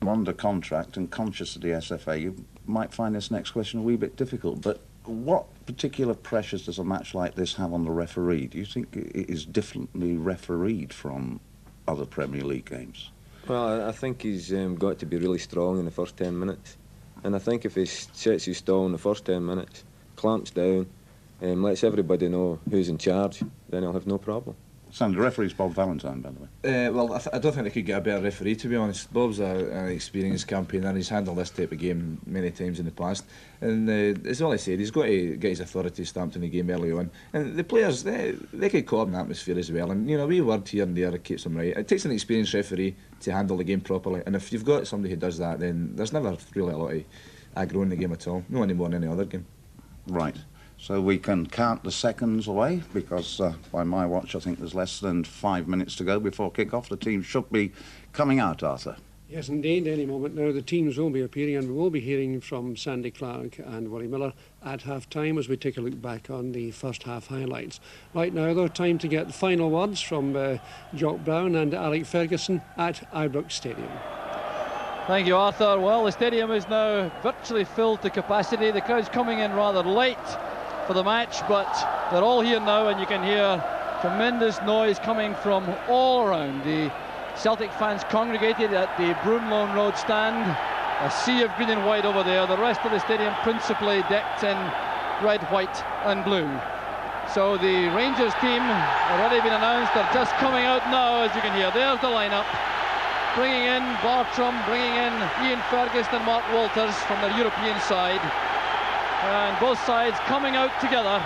Under contract and conscious of the SFA, you might find this next question a wee bit difficult, but what particular pressures does a match like this have on the referee? Do you think it is differently refereed from other Premier League games? Well, I think he's got to be really strong in the first 10 minutes. And I think if he sets his stall in the first 10 minutes, clamps down, lets everybody know who's in charge, then he'll have no problem. Sam, the referee's Bob Valentine, by the way. Well, I don't think they could get a better referee, to be honest. Bob's an experienced campaigner, and he's handled this type of game many times in the past. And as all I said, he's got to get his authority stamped in the game early on. And the players, they could call up an atmosphere as well. And, you know, a wee word here and there keeps them right. It takes an experienced referee to handle the game properly. And if you've got somebody who does that, then there's never really a lot of aggro in the game at all. No any more than any other game. Right. So we can count the seconds away, because by my watch I think there's less than 5 minutes to go before kick-off. The team should be coming out, Arthur. Yes, indeed. Any moment now the teams will be appearing, and we will be hearing from Sandy Clark and Willie Miller at half-time as we take a look back on the first half highlights. Right now, though, time to get the final words from Jock Brown and Alec Ferguson at Ibrox Stadium. Thank you, Arthur. Well, the stadium is now virtually filled to capacity. The crowd's coming in rather late for the match, but they're all here now, and you can hear tremendous noise coming from all around. The Celtic fans congregated at the Broomloan Road stand, a sea of green and white over there. The rest of the stadium principally decked in red, white and blue. So the Rangers team already been announced. They're just coming out now, as you can hear. There's the lineup, bringing in Bartram, bringing in Ian Ferguson and Mark Walters from their European side. And both sides coming out together,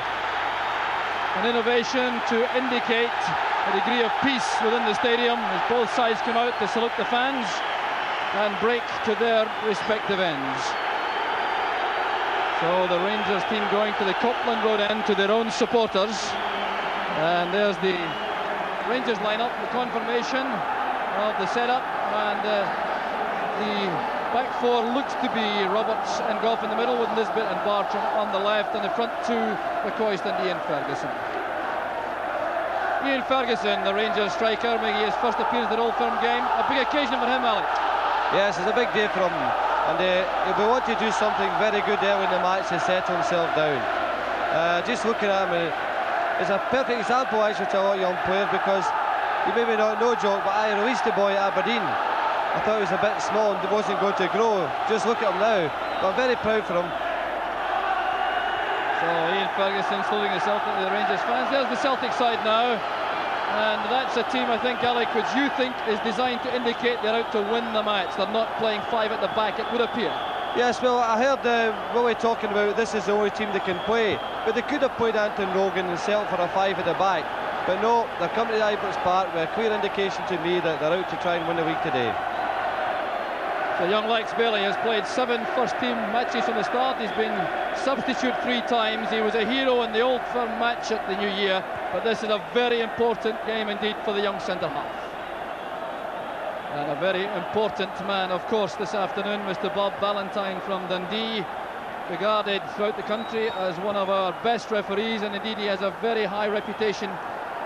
an innovation to indicate a degree of peace within the stadium as both sides come out to salute the fans and break to their respective ends. So the Rangers team going to the Copland Road end to their own supporters, and there's the Rangers lineup, the confirmation of the setup, and the back four looks to be Roberts and Goff in the middle, with Nisbet and Bartram on the left, and the front two, McCoist and Ian Ferguson. Ian Ferguson, the Rangers striker, making his first appearance at the Old Firm game. A big occasion for him, Alec. Yes, it's a big day for him, and he'll be wanting to do something very good early in the match to settle himself down. Just looking at him, it's a perfect example actually to a lot of young players, because you maybe not know, Jock, but I released the boy at Aberdeen. I thought he was a bit small and wasn't going to grow. Just look at him now. But I'm very proud for him. So Ian Ferguson saluting the Rangers fans. There's the Celtic side now. And that's a team, I think, Alec, which you think is designed to indicate they're out to win the match. They're not playing five at the back, it would appear. Yes, well, I heard Willie talking about this is the only team they can play. But they could have played Anton Rogan and settled for a five at the back. But no, they're coming to the Ibrox Park with a clear indication to me that they're out to try and win the league today. So young Lex Bailey has played 7 first-team matches from the start. He's been substitute 3 times. He was a hero in the Old Firm match at the New Year, but this is a very important game indeed for the young centre-half. And a very important man, of course, this afternoon, Mr. Bob Valentine from Dundee, regarded throughout the country as one of our best referees, and indeed he has a very high reputation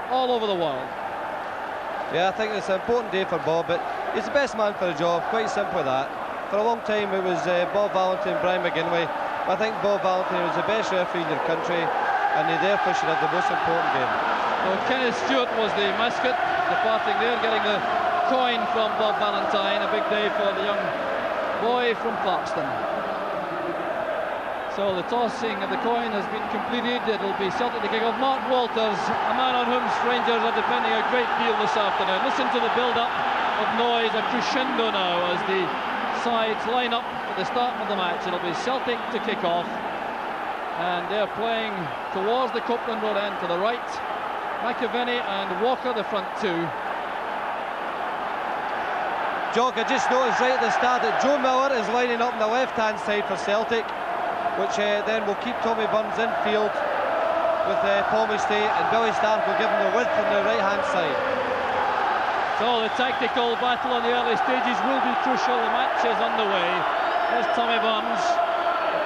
all over the world. Yeah, I think it's an important day for Bob, but he's the best man for the job, quite simple that. For a long time it was Bob Valentine and Brian McGinley. I think Bob Valentine was the best referee in the country, and he therefore should have the most important game. Well, Kenneth Stewart was the mascot, departing there, getting the coin from Bob Valentine. A big day for the young boy from Clarkston. So the tossing of the coin has been completed. It'll be Celtic to kick off. Mark Walters, a man on whom Rangers are depending a great deal this afternoon. Listen to the build-up of noise, a crescendo now as the sides line up at the start of the match. It'll be Celtic to kick off, and they're playing towards the Copeland Road end to the right. McAvenny and Walker the front two. Jock, I just noticed right at the start that Joe Miller is lining up on the left-hand side for Celtic, which then will keep Tommy Burns in field with Paul Mistay, and Billy Stark will give him the width on the right-hand side. So the tactical battle on the early stages will be crucial. The match is underway. There's Tommy Burns,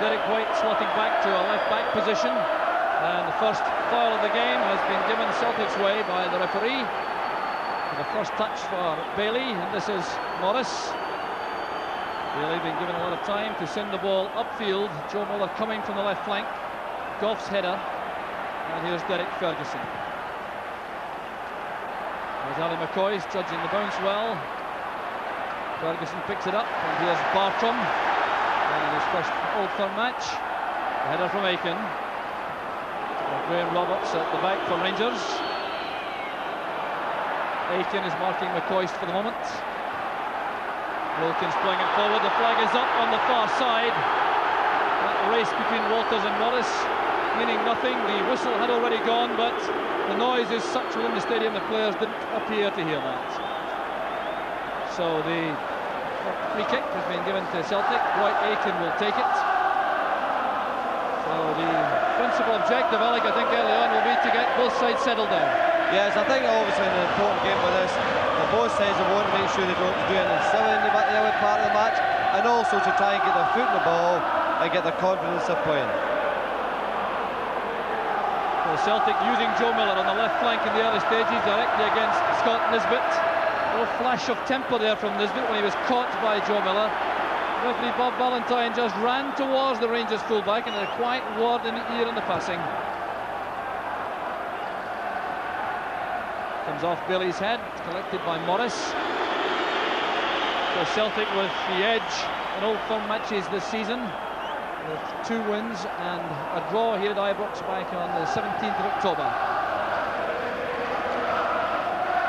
Derek White slotting back to a left-back position, and the first foul of the game has been given Celtic's way by the referee. The first touch for Bailey, and this is Morris. Bailey being given a lot of time to send the ball upfield. Joe Miller coming from the left flank. Goff's header. And here's Derek Ferguson. There's Ali McCoy judging the bounce well. Ferguson picks it up, and here's Bartram in his first Old Firm match. A header from Aiken. Graham Roberts at the back for Rangers. Aiken is marking McCoy for the moment. Wilkins playing it forward. The flag is up on the far side. That race between Walters and Morris meaning nothing. The whistle had already gone, but the noise is such within the stadium the players didn't appear to hear that. So the free kick has been given to Celtic. Dwight Aiken will take it. So the principal objective, Alec, I think early on will be to get both sides settled down. Yes, I think obviously an important game for this. Both sides will want to make sure they don't do anything silly in the early part of the match, and also to try and get their foot in the ball and get their confidence of playing. Well, Celtic using Joe Miller on the left flank in the early stages directly against Scott Nisbet. No flash of temper there from Nisbet when he was caught by Joe Miller. Referee Bob Valentine just ran towards the Rangers fullback and had a quiet word in the ear in the passing. Comes off Bailey's head, collected by Morris. So Celtic with the edge in Old Firm matches this season, with 2 wins and a draw here at Ibrox back on the 17th of October.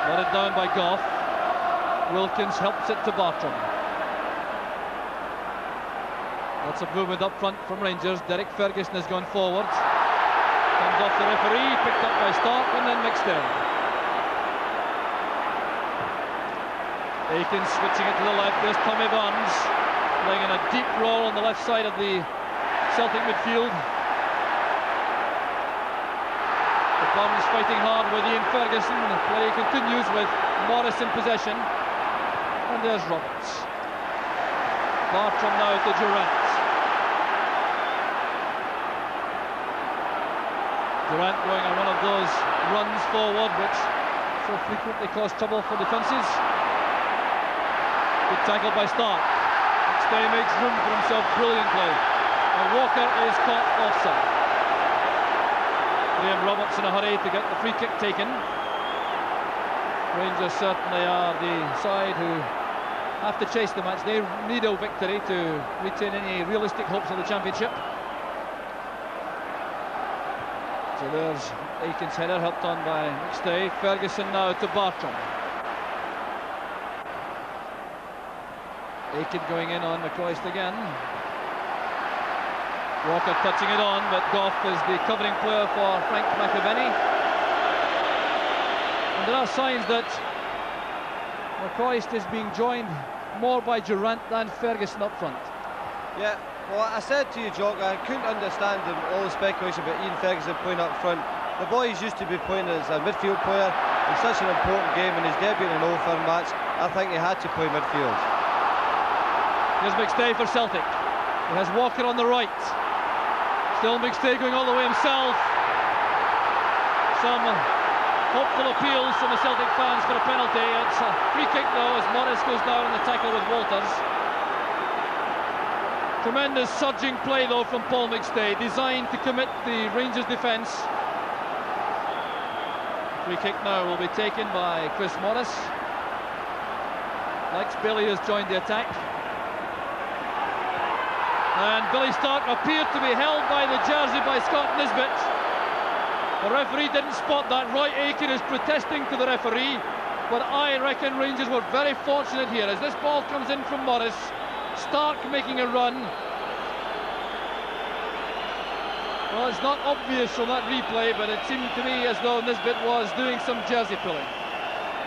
Nodded down by Goff. Wilkins helps it to Bartram. Lots of movement up front from Rangers. Derek Ferguson has gone forward. Comes off the referee, picked up by Stark and then McStay. Aiken switching it to the left. There's Tommy Barnes playing in a deep role on the left side of the Celtic midfield. The Barnes fighting hard with Ian Ferguson. The play continues with Morris in possession. And there's Roberts. Bartram now to Durant. Durant going on one of those runs forward which so frequently cause trouble for defences. Good tackle by Stark. McStay makes room for himself brilliantly. And Walker is caught offside. Graham Roberts in a hurry to get the free kick taken. Rangers certainly are the side who have to chase the match. They need a victory to retain any realistic hopes of the championship. So there's Aiken's header, helped on by McStay. Ferguson now to Bartram. Aiken going in on McCoist again. Walker touching it on, but Goff is the covering player for Frank McAvenny. And there are signs that McCoist is being joined more by Durant than Ferguson up front. Yeah, well, I said to you, Jock, I couldn't understand all the speculation about Ian Ferguson playing up front. The boy used to be playing as a midfield player in such an important game in his debut in an Old Firm match. I think he had to play midfield. Here's McStay for Celtic. He has Walker on the right. Still McStay going all the way himself. Some hopeful appeals from the Celtic fans for a penalty. It's a free kick though as Morris goes down in the tackle with Walters. Tremendous surging play though from Paul McStay, designed to commit the Rangers defence. Free kick now will be taken by Chris Morris. Lex Bailey has joined the attack. And Billy Stark appeared to be held by the jersey by Scott Nisbet. The referee didn't spot that. Roy Aiken is protesting to the referee, but I reckon Rangers were very fortunate here as this ball comes in from Morris. Stark making a run. Well, it's not obvious from that replay, but it seemed to me as though Nisbet was doing some jersey pulling.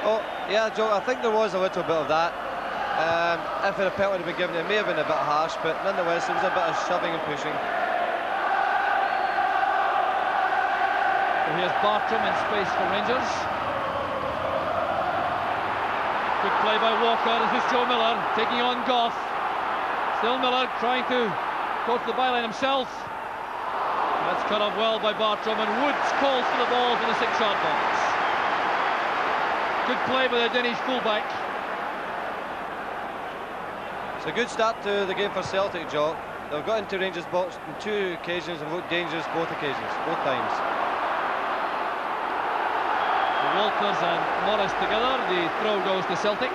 Oh, yeah, Joe, I think there was a little bit of that. If a penalty had been given, it may have been a bit harsh, but nonetheless, there was a bit of shoving and pushing. So here's Bartram in space for Rangers. Good play by Walker. This is Joe Miller taking on Goff. Still Miller trying to go to the byline himself. That's cut off well by Bartram, and Woods calls for the ball from the 6-yard box. Good play by the Danish fullback. So a good start to the game for Celtic, Jock. They've got into Rangers' box on 2 occasions and looked dangerous both occasions, both times. Walters and Morris together. The throw goes to Celtic.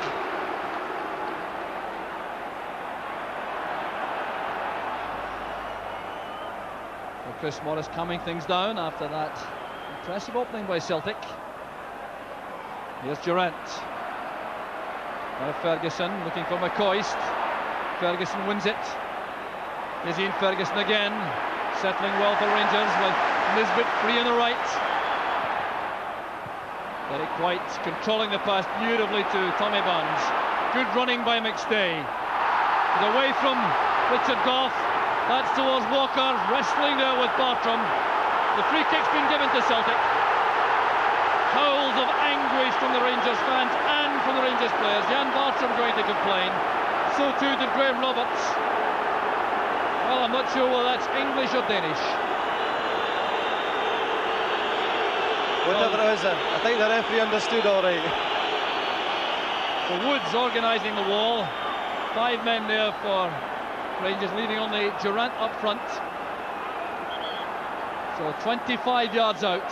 So Chris Morris calming things down after that impressive opening by Celtic. Here's Durant. Now Ferguson looking for McCoist. Ferguson wins it. Here's Ian Ferguson again, settling well for Rangers with Nisbet free on the right. Derek White controlling the pass beautifully to Tommy Burns. Good running by McStay. But away from Richard Gough. That's towards Walker, wrestling there with Bartram. The free kick's been given to Celtic. Howls of anguish from the Rangers fans and from the Rangers players. Jan Bartram going to complain. So too did Graham Roberts. Well, I'm not sure whether that's English or Danish. Whatever it is, I think the referee understood all right. So Woods organising the wall. 5 men there for Rangers, leaving only Durant up front. So 25 yards out.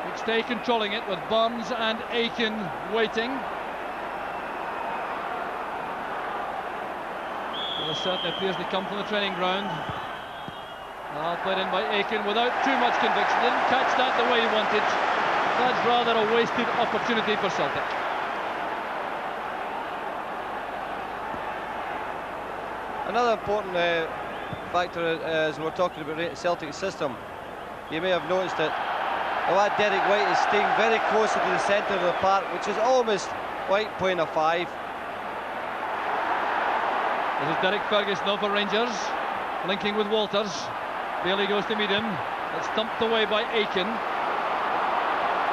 McStay controlling it with Burns and Aiken waiting. Well, it certainly appears to come from the training ground. Now played in by Aiken without too much conviction. Didn't catch that the way he wanted. That's rather a wasted opportunity for Celtic. Another important factor as we're talking about Celtic's system, you may have noticed that Derek White is staying very close to the centre of the park, which is almost White playing a 5. This is Derek Ferguson now for Rangers, linking with Walters. Bailey goes to meet him. It's thumped away by Aiken.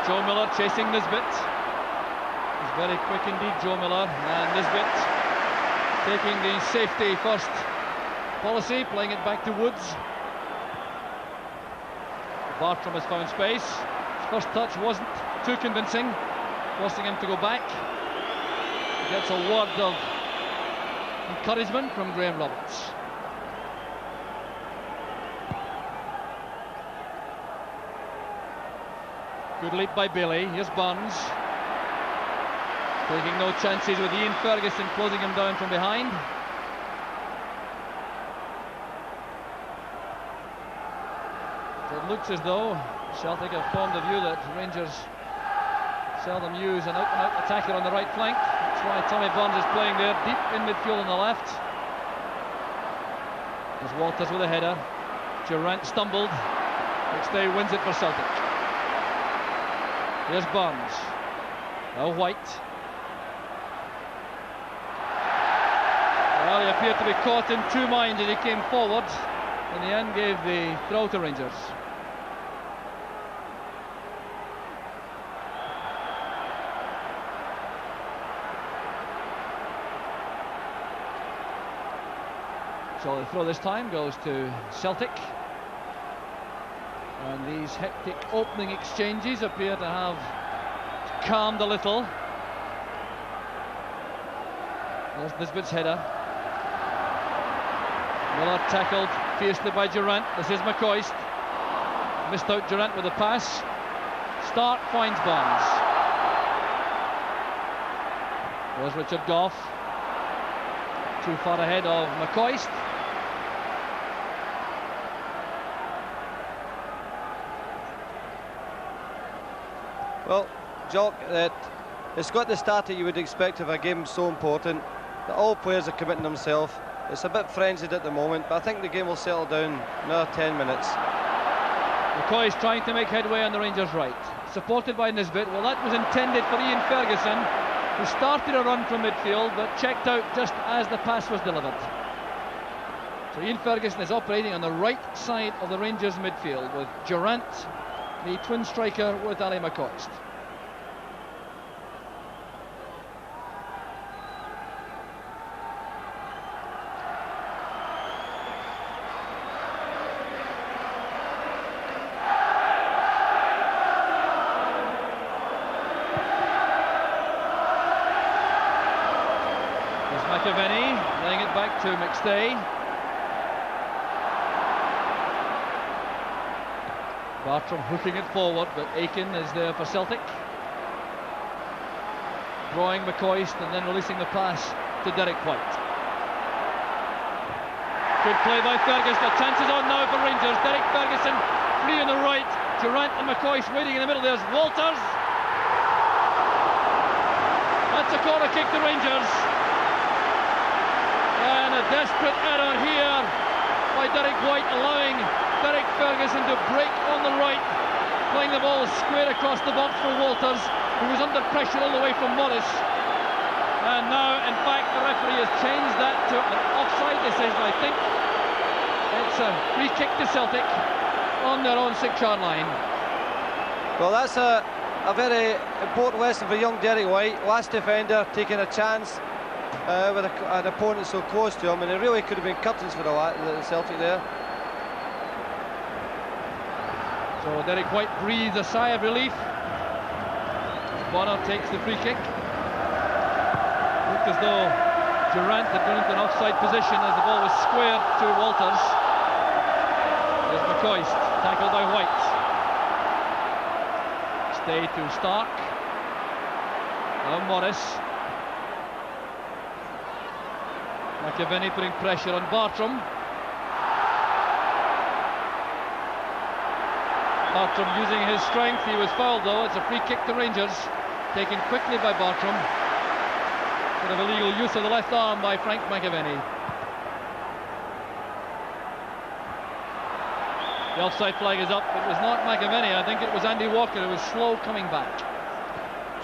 Joe Miller chasing Nisbet. He's very quick indeed, Joe Miller. And Nisbet taking the safety first policy, playing it back to Woods. Bartram has found space. His first touch wasn't too convincing, forcing him to go back. He gets a word of encouragement from Graham Roberts. Good leap by Bailey. Here's Burns. Taking no chances with Ian Ferguson closing him down from behind. It looks as though Celtic have formed a view that Rangers seldom use an out-and-out attacker on the right flank. That's why Tommy Burns is playing there, deep in midfield on the left. There's Walters with a header. Durant stumbled. McStay wins it for Celtic. Here's Burns. Now White. Well, he appeared to be caught in 2 minds as he came forward. In the end, gave the throw to Rangers. So the throw this time goes to Celtic. And these hectic opening exchanges appear to have calmed a little. There's Nisbet's header. Miller tackled fiercely by Durant. This is McCoist. Missed out Durant with the pass. Stark finds Burns. There's Richard Gough. Too far ahead of McCoist. Well, Jock, it's got the start that you would expect of a game so important, that all players are committing themselves. It's a bit frenzied at the moment, but I think the game will settle down in another 10 minutes. McCoy is trying to make headway on the Rangers' right, supported by Nisbet. Well, that was intended for Ian Ferguson, who started a run from midfield but checked out just as the pass was delivered. So Ian Ferguson is operating on the right side of the Rangers' midfield with Durant, the twin striker, with Ali McCoist. McAvenny laying it back to McStay. Bartram hooking it forward, but Aiken is there for Celtic. Drawing McCoist and then releasing the pass to Derek White. Good play by Ferguson. The chances on now for Rangers. Derek Ferguson free on the right. Durrant and McCoist waiting in the middle. There's Walters. That's a corner kick to Rangers. And a desperate error here by Derek White, allowing Derek Ferguson to break on the right, playing the ball square across the box for Walters, who was under pressure all the way from Morris. And now, in fact, the referee has changed that to an offside decision, I think. It's a free kick to Celtic on their own 6-yard line. Well, that's a very important lesson for young Derek White. Last defender taking a chance with an opponent so close to him, and it really could have been curtains for the Celtic there. So Derek White breathes a sigh of relief. Bonner takes the free kick. Looked as though Durrant had gone into an offside position as the ball was squared to Walters. There's McCoist, tackled by White. Stay to Stark. Now Morris. McAvenny putting pressure on Bartram. Bartram using his strength. He was fouled though. It's a free kick to Rangers, taken quickly by Bartram. Bit of illegal use of the left arm by Frank McAvenny. The offside flag is up. It was not McAvenny. I think it was Andy Walker who was slow coming back.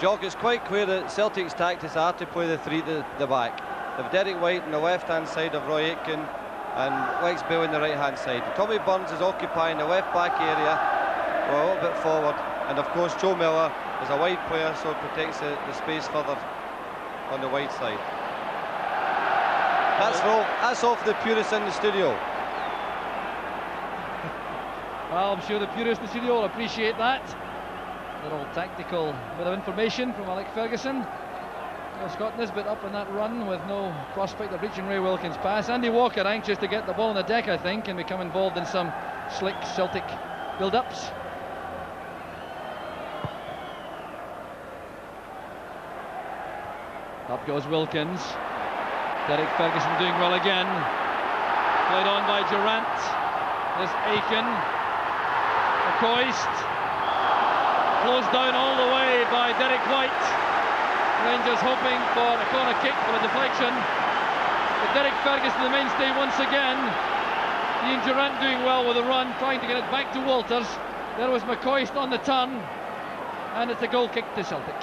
Jock, it's quite clear that Celtic's tactics are to play the three to the back. They've Derek White on the left-hand side of Roy Aitken and Lex Bailey on the right-hand side. Tommy Burns is occupying the left-back area, well, a little bit forward, and of course Joe Miller is a wide player, so it protects the space further on the wide side. That's all for the purists in the studio. Well, I'm sure the purists in the studio will appreciate that. Little tactical bit of information from Alec Ferguson. Well, Scotland is a bit up on that run with no prospect of reaching Ray Wilkins' pass. Andy Walker anxious to get the ball on the deck, I think, and become involved in some slick Celtic build-ups. Up goes Wilkins. Derek Ferguson doing well again. Played on by Durrant. There's Aiken. McCoist. Closed down all the way by Derek White. Rangers hoping for a corner kick for a deflection. But Derek Ferguson the mainstay once again. Ian Durrant doing well with a run, trying to get it back to Walters. There was McCoist on the turn. And it's a goal kick to Celtic.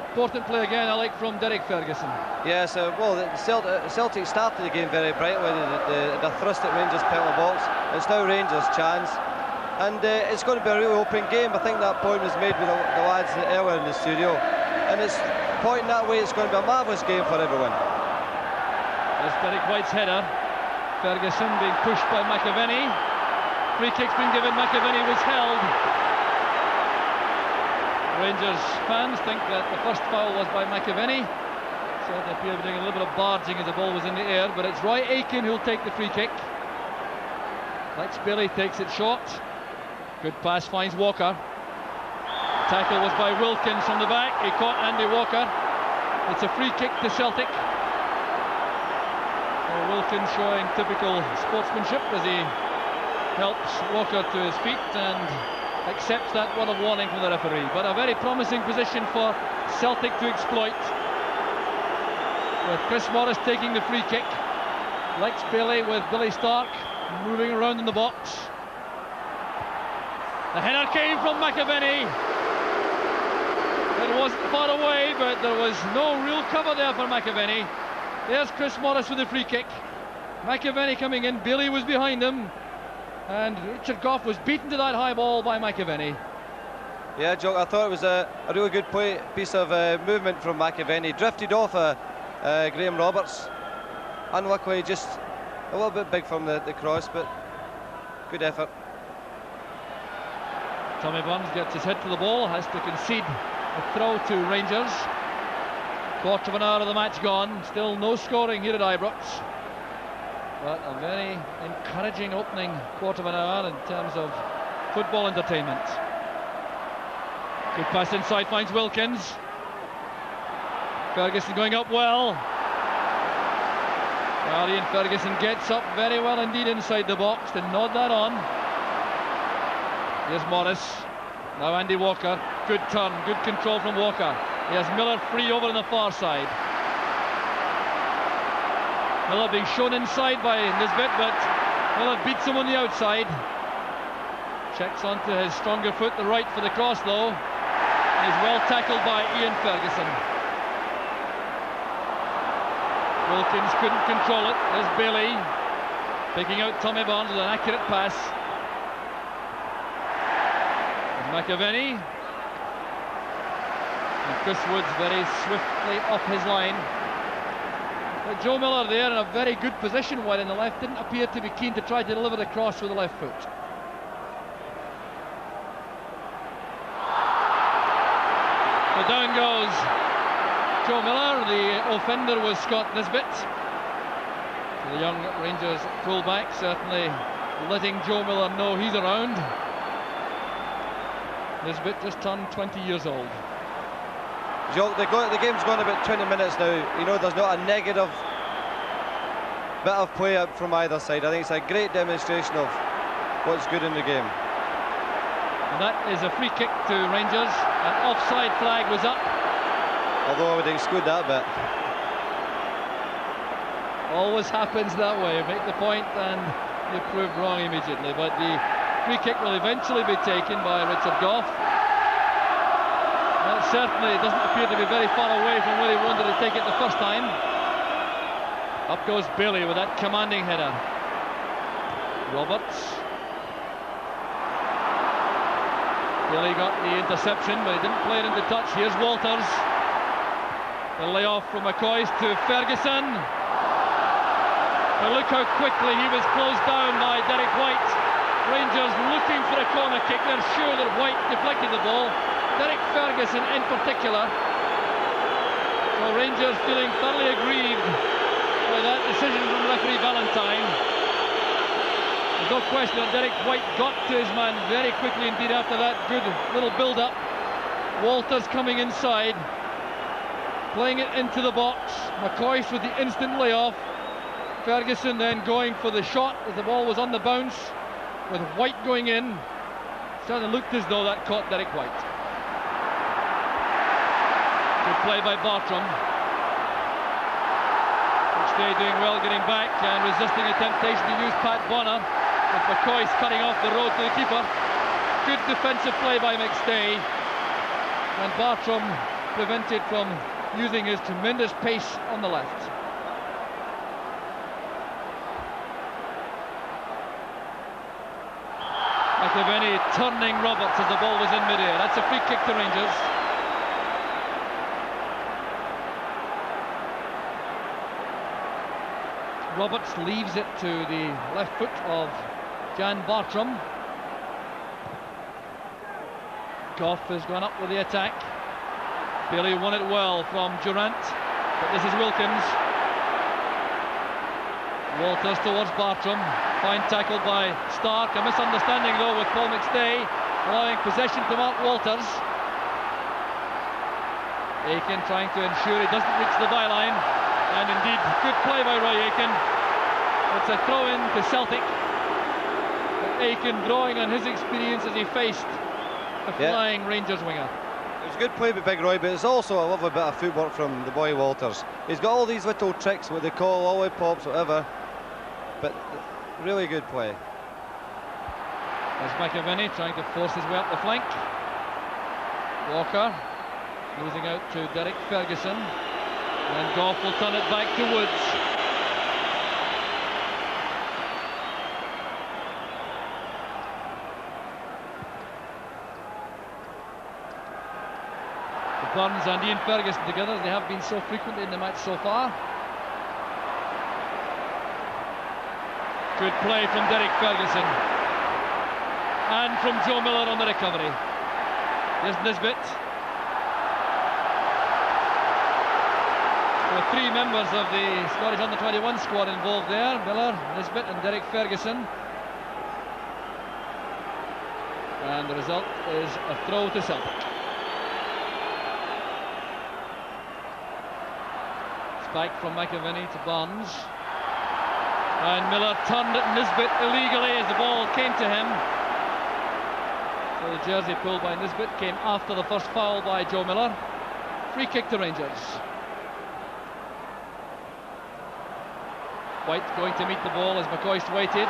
Important play again, I like, from Derek Ferguson. Yes, well, Celtic started the game very brightly. The thrust at Rangers' penalty box. It's now Rangers' chance. And it's going to be a really open game. I think that point was made with the lads earlier in the studio. And it's pointing that way, it's going to be a marvellous game for everyone. There's Derek White's header. Ferguson being pushed by McAvenny. Free kick's been given, McAvenny was held. Rangers fans think that the first foul was by McAvenny. So they appear to be doing a little bit of barging as the ball was in the air, but it's Roy Aitken who'll take the free kick. Lex Bailey takes it short. Good pass, finds Walker. Tackle was by Wilkins from the back. He caught Andy Walker. It's a free kick to Celtic. Wilkins showing typical sportsmanship as he helps Walker to his feet and accepts that word of warning from the referee. But a very promising position for Celtic to exploit, with Chris Morris taking the free kick. Lex Bailey with Billy Stark moving around in the box. The header came from McAvenny. It wasn't far away, but there was no real cover there for McAvenny. There's Chris Morris with the free kick. McAvenny coming in, Bailey was behind him, and Richard Gough was beaten to that high ball by McAvenny. Yeah, Joe, I thought it was a really good piece of movement from McAvenny. Drifted off Graham Roberts. Unluckily, just a little bit big from the cross, but good effort. Tommy Burns gets his head to the ball, has to concede a throw to Rangers. Quarter of an hour of the match gone. Still no scoring here at Ibrox. But a very encouraging opening quarter of an hour in terms of football entertainment. Good pass inside, finds Wilkins. Ferguson going up well. Well, Ian Ferguson gets up very well indeed inside the box to nod that on. Here's Morris. Now Andy Walker. Good turn, good control from Walker. He has Miller free over on the far side. Miller being shown inside by Nisbet, but Miller beats him on the outside. Checks onto his stronger foot, the right for the cross though. He's well tackled by Ian Ferguson. Wilkins couldn't control it. There's Bailey picking out Tommy Barnes with an accurate pass. There's McAvenny. And Chris Woods very swiftly off his line. But Joe Miller there in a very good position wide on the left, didn't appear to be keen to try to deliver the cross with the left foot. So down goes Joe Miller. The offender was Scott Nisbet. So the young Rangers fullback certainly letting Joe Miller know he's around. Nisbet just turned 20 years old. The game's gone about 20 minutes now. You know, there's not a negative bit of play out from either side. I think it's a great demonstration of what's good in the game. And that is a free kick to Rangers. An offside flag was up. Although I would exclude that bit. Always happens that way. Make the point and you prove wrong immediately. But the free kick will eventually be taken by Richard Gough. That certainly doesn't appear to be very far away from where he wanted to take it the first time. Up goes Bailey with that commanding header. Roberts. Bailey got the interception, but he didn't play it into touch. Here's Walters. The layoff from McCoy to Ferguson. But look how quickly he was closed down by Derek White. Rangers looking for a corner kick. They're sure that White deflected the ball. Derek Ferguson in particular. Well, Rangers feeling thoroughly aggrieved by that decision from referee Valentine. There's no question that Derek White got to his man very quickly indeed after that good little build-up. Walters coming inside, playing it into the box. McCoy with the instant layoff. Ferguson then going for the shot as the ball was on the bounce, with White going in. Certainly looked as though that caught Derek White. Good play by Bartram. McStay doing well getting back and resisting a temptation to use Pat Bonner, with McCoy cutting off the road to the keeper. Good defensive play by McStay, and Bartram prevented from using his tremendous pace on the left. McAvenny turning Roberts as the ball was in mid-air. That's a free kick to Rangers. Roberts leaves it to the left foot of Jan Bartram. Gough has gone up with the attack. Bailey won it well from Durant, but this is Wilkins. Walters towards Bartram. Fine tackle by Stark. A misunderstanding though with Paul McStay, allowing possession to Mark Walters. Aiken trying to ensure he doesn't reach the byline. And indeed, good play by Roy Aiken. It's a throw-in to Celtic. But Aiken drawing on his experience as he faced a flying Rangers winger. It was a good play by Big Roy, but it's also a lovely bit of footwork from the boy Walters. He's got all these little tricks, what they call all-way pops, whatever. But really good play. There's McAvenny trying to force his way up the flank. Walker losing out to Derek Ferguson. And Gough will turn it back to Woods. Burns and Ian Ferguson together, they have been so frequently in the match so far. Good play from Derek Ferguson. And from Joe Miller on the recovery. Here's Nisbet. There were 3 members of the Scottish under-21 squad involved there: Miller, Nisbet and Derek Ferguson. And the result is a throw to Celtic. Spike from McAvenny to Barnes. And Miller turned at Nisbet illegally as the ball came to him. So the jersey pulled by Nisbet came after the first foul by Joe Miller. Free kick to Rangers. White going to meet the ball as McCoist waited.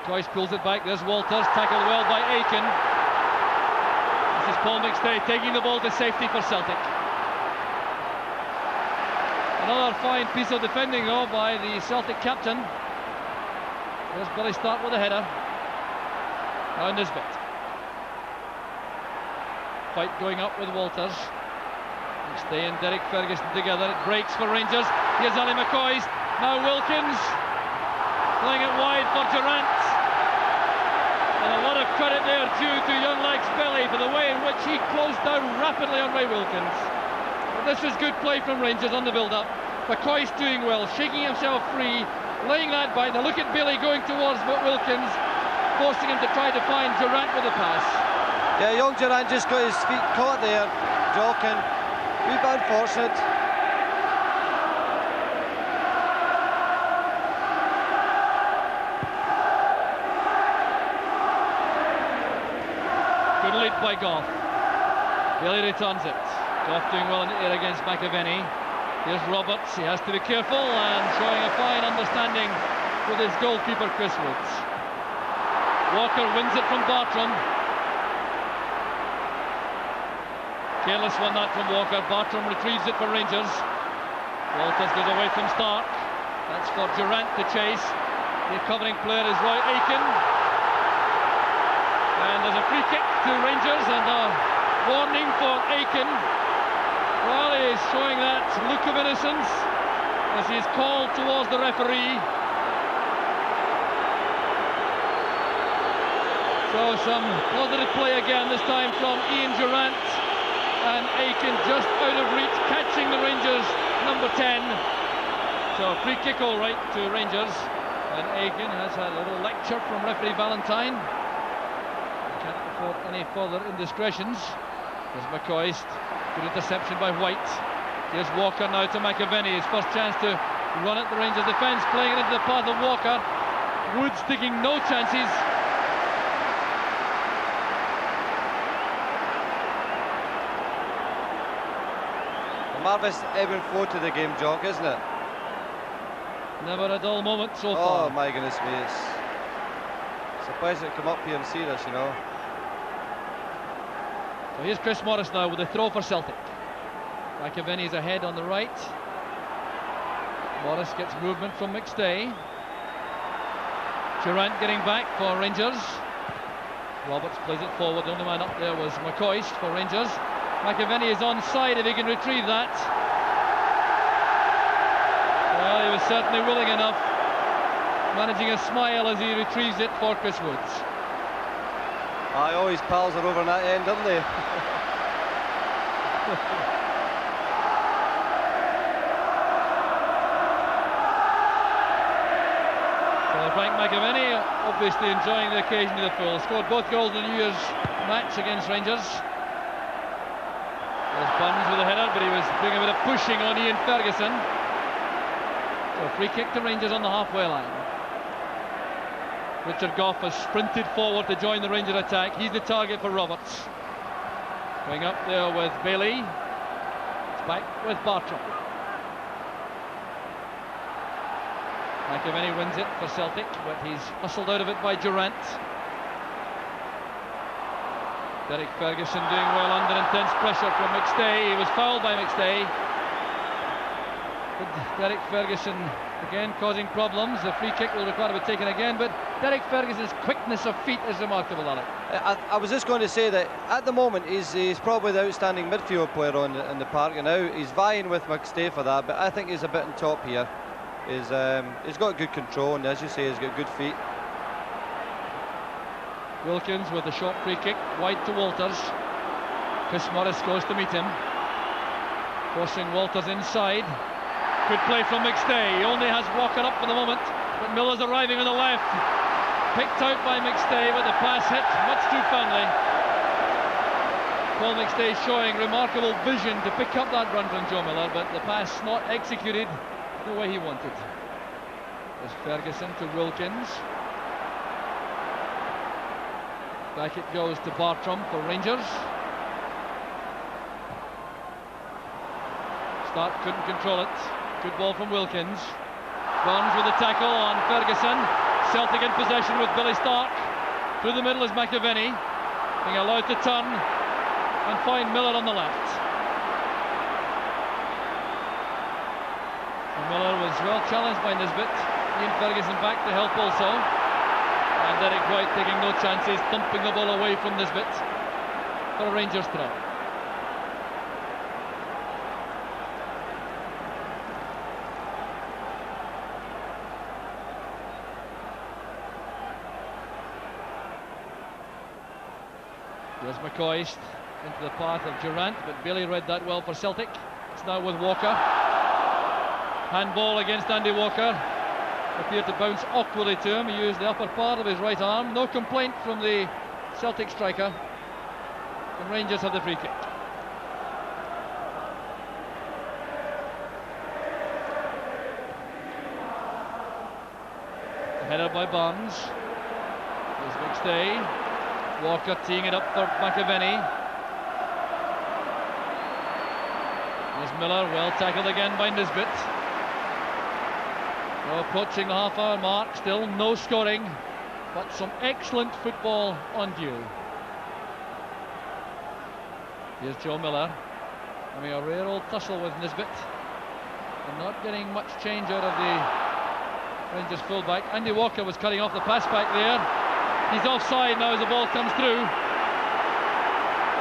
McCoist pulls it back. There's Walters, tackled well by Aiken. This is Paul McStay taking the ball to safety for Celtic. Another fine piece of defending though by the Celtic captain. There's Billy Stark with a header. Now Nisbet. White going up with Walters. McStay and Derek Ferguson together. It breaks for Rangers. Here's Ali McCoist. Now Wilkins playing it wide for Durant. And a lot of credit there due to young Legs Billy for the way in which he closed down rapidly on Ray Wilkins. But this was good play from Rangers on the build-up. McCoist doing well, shaking himself free, laying that back. Now look at Billy going towards Wilkins, forcing him to try to find Durant with a pass. Yeah, young Durant just got his feet caught there, joking. Wee bit unfortunate. Good lead by Goff. Billy returns it. Goff doing well in the air against McAvenny. Here's Roberts. He has to be careful and showing a fine understanding with his goalkeeper Chris Woods. Walker wins it from Bartram. Careless won that from Walker. Bartram retrieves it for Rangers. Walters goes away from Stark. That's for Durant to chase. The covering player is Roy Aiken. And there's a free kick to Rangers and a warning for Aiken. Well, he is showing that look of innocence as he is called towards the referee. So some positive play again, this time from Ian Durant. And Aiken just out of reach, catching the Rangers number 10. So free kick all right to Rangers. And Aiken has had a little lecture from referee Valentine. Can't afford any further indiscretions. There's McCoist. Good interception by White. Here's Walker now to McAvenny. His first chance to run at the Rangers defence, playing it into the path of Walker. Woods taking no chances. A marvellous ebb and flow to the game, Jock, isn't it? Never a dull moment so far. Oh my goodness me, it's a pleasure to come up here and see this, you know. So here's Chris Morris now with the throw for Celtic. McAvenny is ahead on the right. Morris gets movement from McStay. Durant getting back for Rangers. Roberts plays it forward. The only man up there was McCoist for Rangers. McAvenny is onside if he can retrieve that. Well, he was certainly willing enough, managing a smile as he retrieves it for Chris Woods. Aye, all his pals are over on that end, aren't they? So Frank McAvenny obviously enjoying the occasion to the full. Scored both goals in the New Year's match against Rangers. There's Burns with a header, but he was doing a bit of pushing on Ian Ferguson. So free kick to Rangers on the halfway line. Richard Goff has sprinted forward to join the Ranger attack. He's the target for Roberts. Going up there with Bailey. It's back with Bartram. McAvenny wins it for Celtic, but he's hustled out of it by Durant. Derek Ferguson doing well under intense pressure from McStay. He was fouled by McStay. But Derek Ferguson again causing problems. The free kick will require to be taken again, but Derek Ferguson's quickness of feet is remarkable, Alec. I was just going to say that at the moment he's probably the outstanding midfield player in the park, and now he's vying with McStay for that, but I think he's a bit on top here. He's got good control, and as you say, he's got good feet. Wilkins with a short free kick, wide to Walters. Chris Morris goes to meet him. Forcing Walters inside. Good play from McStay. He only has Walker up for the moment, but Miller's arriving on the left. Picked out by McStay, but the pass hit much too firmly. Paul McStay showing remarkable vision to pick up that run from Joe Miller, but the pass not executed the way he wanted. There's Ferguson to Wilkins. Back it goes to Bartram for Rangers. Stark couldn't control it. Good ball from Wilkins. Barnes with the tackle on Ferguson. Celtic in possession with Billy Stark. Through the middle is McAvenny, being allowed to turn and find Miller on the left. And Miller was well challenged by Nisbet. Ian Ferguson back to help also. And Derek White taking no chances, thumping the ball away from Nisbet for a Rangers throw. Here's McCoist into the path of Durrant, but Bailey read that well for Celtic. It's now with Walker. Handball against Andy Walker. Appeared to bounce awkwardly to him. He used the upper part of his right arm. No complaint from the Celtic striker. And Rangers have the free kick. The header by Barnes. Here's McStay. Walker teeing it up for McAvenny. There's Miller, well tackled again by Nisbet. Approaching the half-hour mark, still no scoring, but some excellent football on view. Here's Joe Miller, having a rare old tussle with Nisbet, and not getting much change out of the Rangers fullback. Andy Walker was cutting off the pass back there. He's offside now as the ball comes through.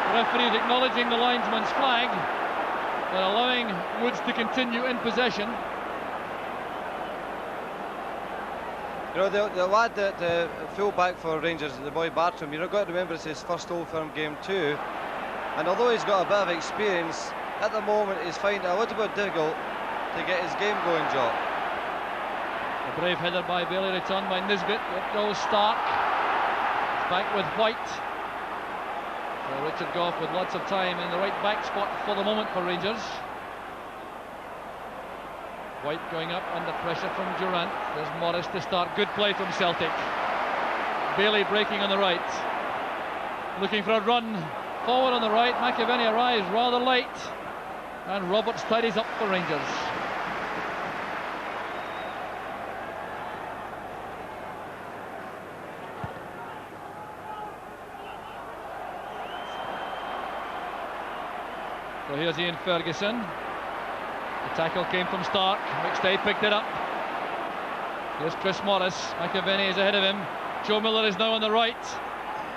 The referee is acknowledging the linesman's flag, but allowing Woods to continue in possession. You know, the lad that the full-back for Rangers, the boy Bartram, you've got to remember it's his first Old Firm game too. And although he's got a bit of experience, at the moment he's finding it a little bit difficult to get his game going, Joe. A brave header by Bailey, returned by Nisbet. It goes Stark. Back with White. So Richard Gough with lots of time in the right back spot for the moment for Rangers. White going up under pressure from Durrant. There's Morris to start. Good play from Celtic. Bailey breaking on the right. Looking for a run forward on the right. McAvenny arrives rather late. And Roberts tidies up for Rangers. So here's Ian Ferguson. The tackle came from Stark. McStay picked it up. Here's Chris Morris. McAvenny is ahead of him. Joe Miller is now on the right.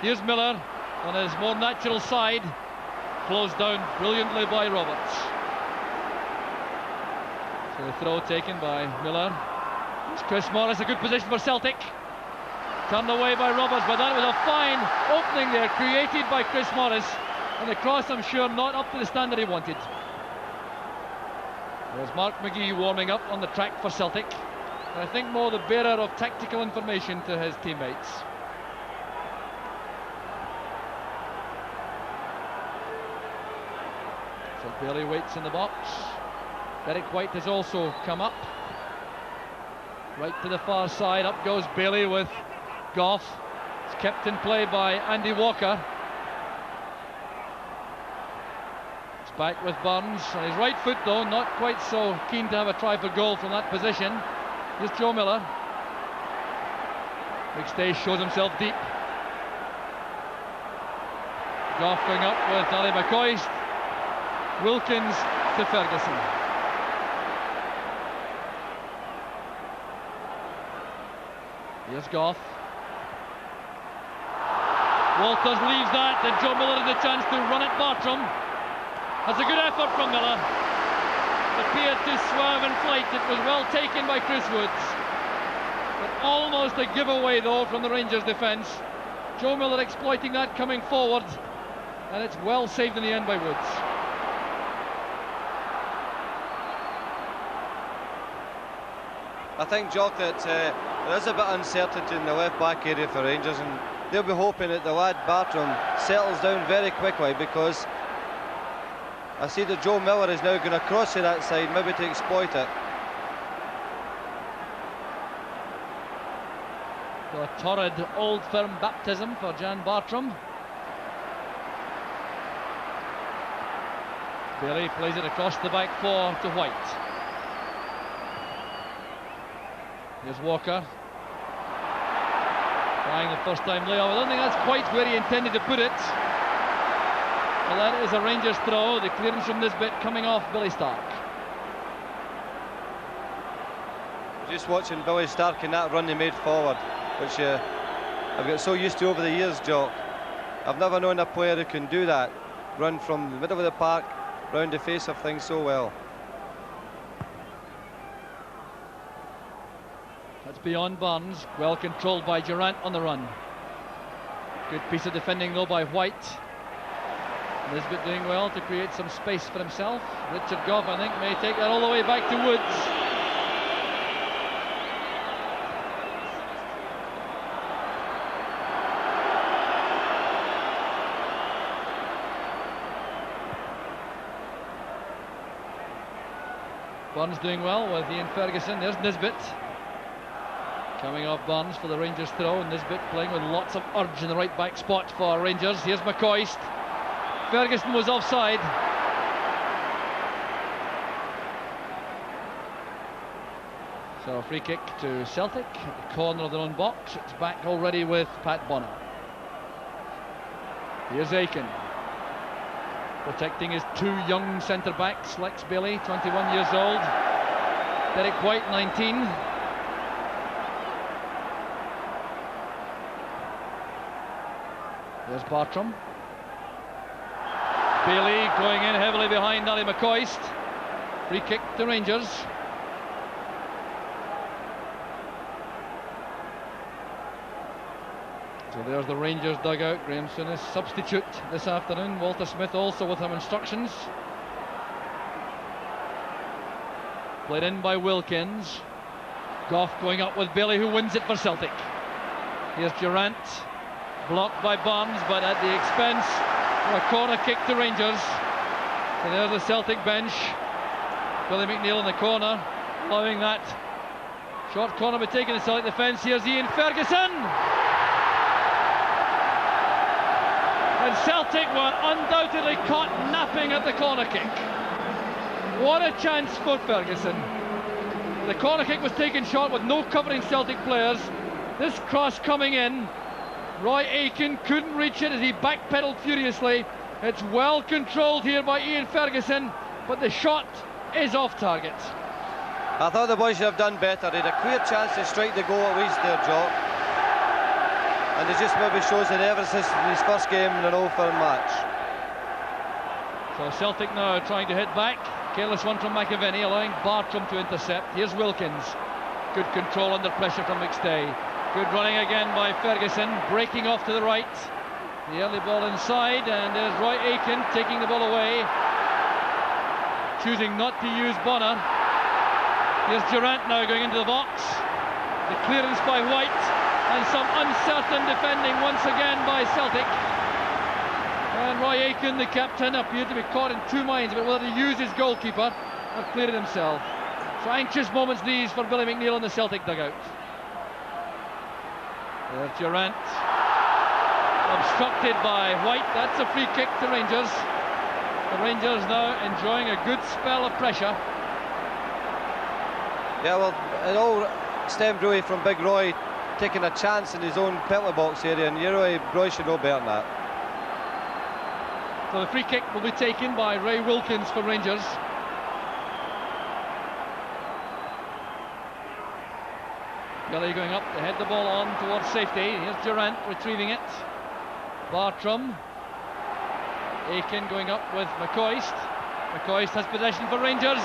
Here's Miller on his more natural side. Closed down brilliantly by Roberts. So the throw taken by Miller. It's Chris Morris, a good position for Celtic. Turned away by Roberts, but that was a fine opening there created by Chris Morris. And the cross, I'm sure, not up to the standard he wanted. There's Mark McGee warming up on the track for Celtic. I think more the bearer of tactical information to his teammates. So Bailey waits in the box. Derek White has also come up. Right to the far side, up goes Bailey with Gough. It's kept in play by Andy Walker. Back with Barnes on his right foot though, not quite so keen to have a try for goal from that position. Here's Joe Miller. McStay shows himself deep. Gough going up with Ali McCoist. Wilkins to Ferguson. Here's Gough. Walters leaves that, and Joe Miller has a chance to run at Bartram. That's a good effort from Miller. Appeared to swerve in flight. It was well taken by Chris Woods. But almost a giveaway though from the Rangers defence. Joe Miller exploiting that coming forward. And it's well saved in the end by Woods. I think, Jock, that there is a bit of uncertainty in the left back area for Rangers, and they'll be hoping that the lad Bartram settles down very quickly, because I see that Joe Miller is now going to cross to that side, maybe to exploit it. A torrid old firm baptism for Jan Bartram. Bailey plays it across the back four to White. Here's Walker. Trying the first time layoff. I don't think that's quite where he intended to put it. Well, that is a Rangers throw. The clearance from this bit coming off Billy Stark. Just watching Billy Stark in that run he made forward, which I've got so used to over the years, Jock. I've never known a player who can do that. Run from the middle of the park round the face of things so well. That's beyond Barnes. Well controlled by Durrant on the run. Good piece of defending though by White. Nisbet doing well to create some space for himself. Richard Gough, I think, may take that all the way back to Woods. Barnes doing well with Ian Ferguson. There's Nisbet. Coming off Barnes for the Rangers throw. Nisbet playing with lots of urge in the right back spot for Rangers. Here's McCoist. Ferguson was offside. So a free kick to Celtic at the corner of their own box. It's back already with Pat Bonner. Here's Aiken. Protecting his two young centre-backs, Lex Bailey, 21 years old, Derek White, 19. There's Bartram. Bailey going in heavily behind Ali McCoist. Free kick to Rangers. So there's the Rangers dugout. Graham Souness substitute this afternoon. Walter Smith also with some instructions. Played in by Wilkins. Gough going up with Bailey, who wins it for Celtic. Here's Durrant. Blocked by Barnes, but at the expense of a corner kick to Rangers. So there's the Celtic bench. Billy McNeil in the corner, allowing that short corner be taken to Celtic defence. Here's Ian Ferguson. And Celtic were undoubtedly caught napping at the corner kick. What a chance for Ferguson. The corner kick was taken short with no covering Celtic players. This cross coming in. Roy Aiken couldn't reach it as he backpedaled furiously. It's well controlled here by Ian Ferguson, but the shot is off target. I thought the boys should have done better. They had a clear chance to strike the goal at least there, Jock. And it just maybe shows the nervousness in his first game in an Old Firm match. So Celtic now trying to hit back. Careless one from McAvenny, allowing Bartram to intercept. Here's Wilkins. Good control under pressure from McStay. Good running again by Ferguson, breaking off to the right. The early ball inside, and there's Roy Aiken taking the ball away, choosing not to use Bonner. Here's Durrant now going into the box. The clearance by White, and some uncertain defending once again by Celtic. And Roy Aiken, the captain, appeared to be caught in two minds about whether to use his goalkeeper or clear it himself. So anxious moments these for Billy McNeil in the Celtic dugout. There's Durrant, obstructed by White. That's a free kick to Rangers. The Rangers now enjoying a good spell of pressure. Yeah, well, it all stemmed really from Big Roy taking a chance in his own penalty box area, and Roy should know better than that. So the free kick will be taken by Ray Wilkins for Rangers. Billy going up to head the ball on towards safety. Here's Durrant retrieving it. Bartram. Aiken going up with McCoist. McCoist has possession for Rangers,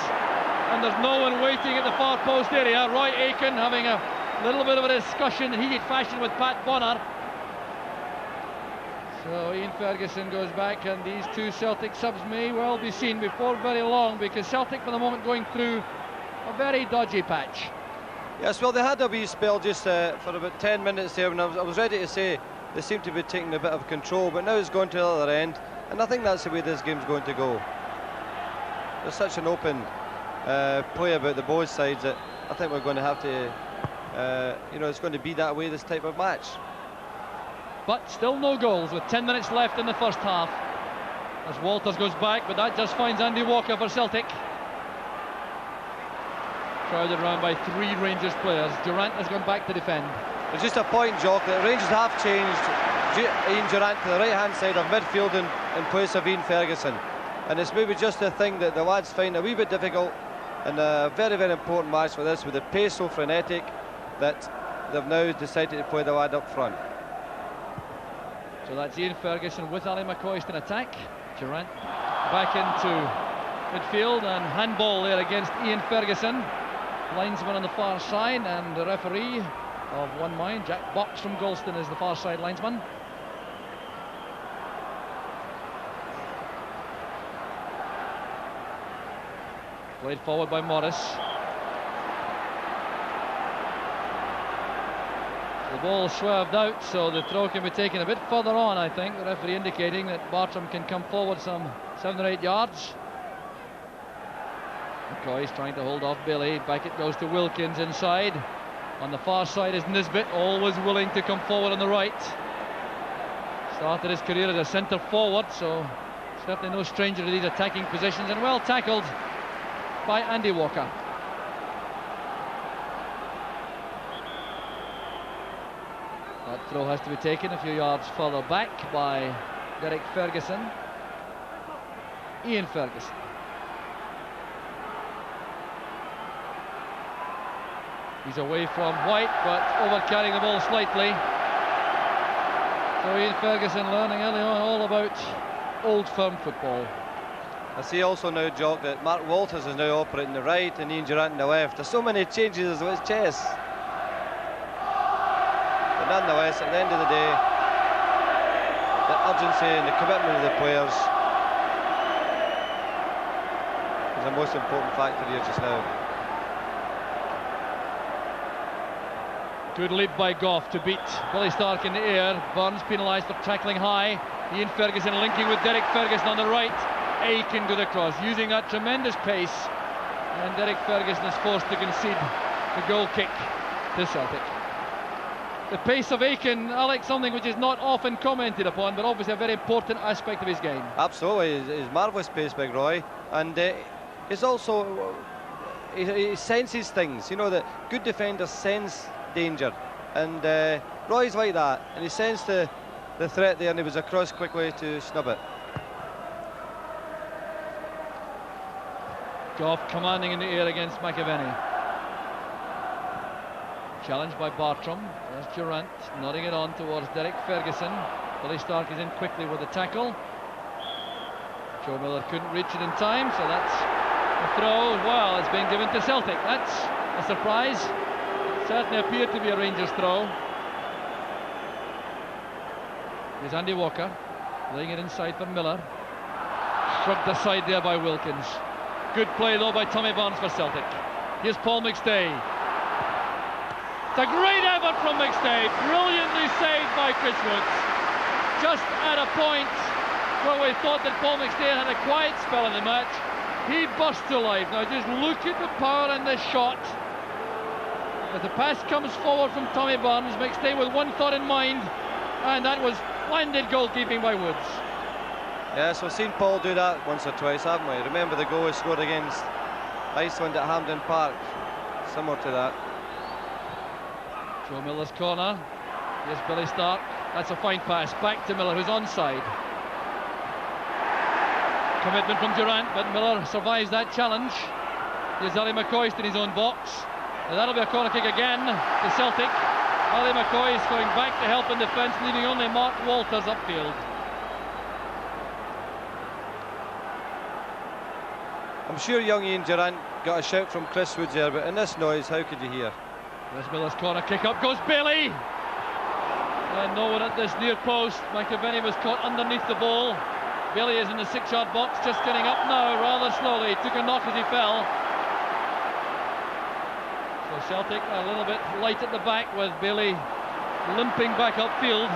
and there's no one waiting at the far post area. Roy Aiken having a little bit of a discussion in heated fashion with Pat Bonner. So Ian Ferguson goes back, and these two Celtic subs may well be seen before very long, because Celtic for the moment going through a very dodgy patch. Yes, well, they had a wee spell just for about 10 minutes there, and I was ready to say they seem to be taking a bit of control, but now it's going to the other end, and I think that's the way this game's going to go. There's such an open play about the both sides that I think we're going to have to, it's going to be that way, this type of match. But still no goals with 10 minutes left in the first half. As Walters goes back, but that just finds Andy Walker for Celtic. Crowded around by 3 Rangers players. Durant has gone back to defend. It's just a point, Jock, that Rangers have changed Ian Durant to the right-hand side of midfield in place of Ian Ferguson. And it's maybe just a thing that the lads find a wee bit difficult in a very, very important match for this, with the pace so frenetic that they've now decided to play the lad up front. So that's Ian Ferguson with Ali McCoist in attack. Durant back into midfield, and handball there against Ian Ferguson. Linesman on the far side, and the referee of one mind, Jack Box from Galston, is the far side linesman. Played forward by Morris. The ball swerved out, so the throw can be taken a bit further on, I think. The referee indicating that Bartram can come forward some 7 or 8 yards. McCoy's trying to hold off Billy. Back it goes to Wilkins inside. On the far side is Nisbet, always willing to come forward on the right. Started his career as a centre forward, so certainly no stranger to these attacking positions, and well tackled by Andy Walker. That throw has to be taken a few yards further back by Derek Ferguson. Ian Ferguson. He's away from White, but over-carrying the ball slightly. So Ian Ferguson learning early on all about old firm football. I see also now, Jock, that Mark Walters is now operating the right and Ian Durant on the left. There's so many changes with his chess. But nonetheless, at the end of the day, the urgency and the commitment of the players is the most important factor here just now. Good leap by Gough to beat Billy Stark in the air. Burns penalised for tackling high. Ian Ferguson linking with Derek Ferguson on the right. Aiken to the cross, using that tremendous pace. And Derek Ferguson is forced to concede the goal kick to Celtic. The pace of Aiken, Alex, something which is not often commented upon, but obviously a very important aspect of his game. Absolutely, he's marvellous pace, Big Roy. And he's also, he senses things. You know that good defenders sense danger, and Roy's like that, and he sensed the threat there, and he was across quickly to snub it. Gough commanding in the air against McAvenny. Challenged by Bartram. There's Durant nodding it on towards Derek Ferguson. Billy Stark is in quickly with the tackle. Joe Miller couldn't reach it in time, so that's a throw. Well, it's been given to Celtic. That's a surprise. Certainly appeared to be a Rangers throw. Here's Andy Walker laying it inside for Miller. Shrugged aside there by Wilkins. Good play though by Tommy Barnes for Celtic. Here's Paul McStay. It's a great effort from McStay. Brilliantly saved by Chris Woods. Just at a point where we thought that Paul McStay had a quiet spell in the match, he burst to life. Now just look at the power in this shot. As the pass comes forward from Tommy Barnes, McStay with one thought in mind, and that was splendid goalkeeping by Woods. Yes, we've seen Paul do that once or twice, haven't we? Remember the goal he scored against Iceland at Hampden Park, similar to that. Joe Miller's corner. Here's Billy Stark. That's a fine pass back to Miller, who's onside. Commitment from Durant, but Miller survives that challenge. Here's Ali McCoist in his own box. And that'll be a corner kick again to Celtic. Ali McCoist going back to help in defence, leaving only Mark Walters upfield. I'm sure young Ian Durant got a shout from Chris Woods there, but in this noise, how could you hear? There's Miller's corner kick, up goes Bailey. And no one at this near post. McAvenny was caught underneath the ball. Bailey is in the 6-yard box, just getting up now rather slowly. Took a knock as he fell. So Celtic a little bit light at the back with Bailey limping back upfield.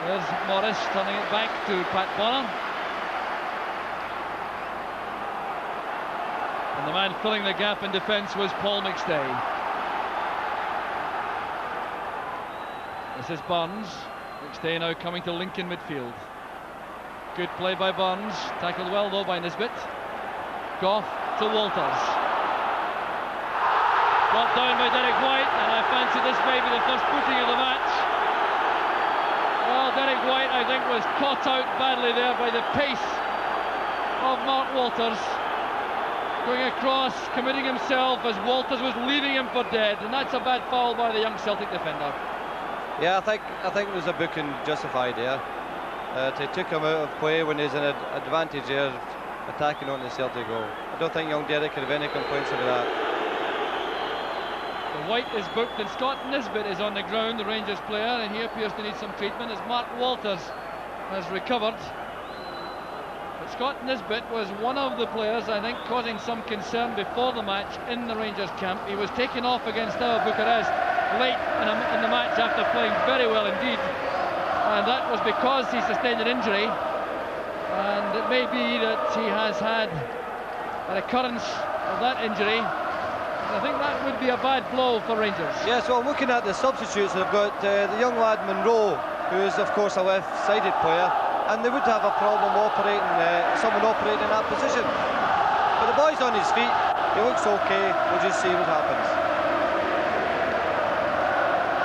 There's Morris turning it back to Pat Bonner. And the man filling the gap in defence was Paul McStay. This is Burns. McStay now coming to link in midfield. Good play by Burns. Tackled well though by Nisbet. Goff to Walters. Brought down by Derek White, and I fancy this may be the first booking of the match. Well, Derek White, I think, was caught out badly there by the pace of Mark Walters. Going across, committing himself as Walters was leaving him for dead, and that's a bad foul by the young Celtic defender. Yeah, I think it was a booking justified there. They took him out of play when there's an advantage there, attacking on the Celtic goal. I don't think young Derek could have any complaints over that. The White is booked and Scott Nisbet is on the ground, the Rangers player, and he appears to need some treatment as Mark Walters has recovered. But Scott Nisbet was one of the players, I think, causing some concern before the match in the Rangers camp. He was taken off against Steaua Bucharest late in the match after playing very well indeed, and that was because he sustained an injury, and it may be that he has had a recurrence of that injury. I think that would be a bad blow for Rangers. Yes, well, looking at the substitutes, they've got the young lad Monroe, who is of course a left-sided player, and they would have a problem someone operating in that position. But the boy's on his feet, he looks okay, we'll just see what happens.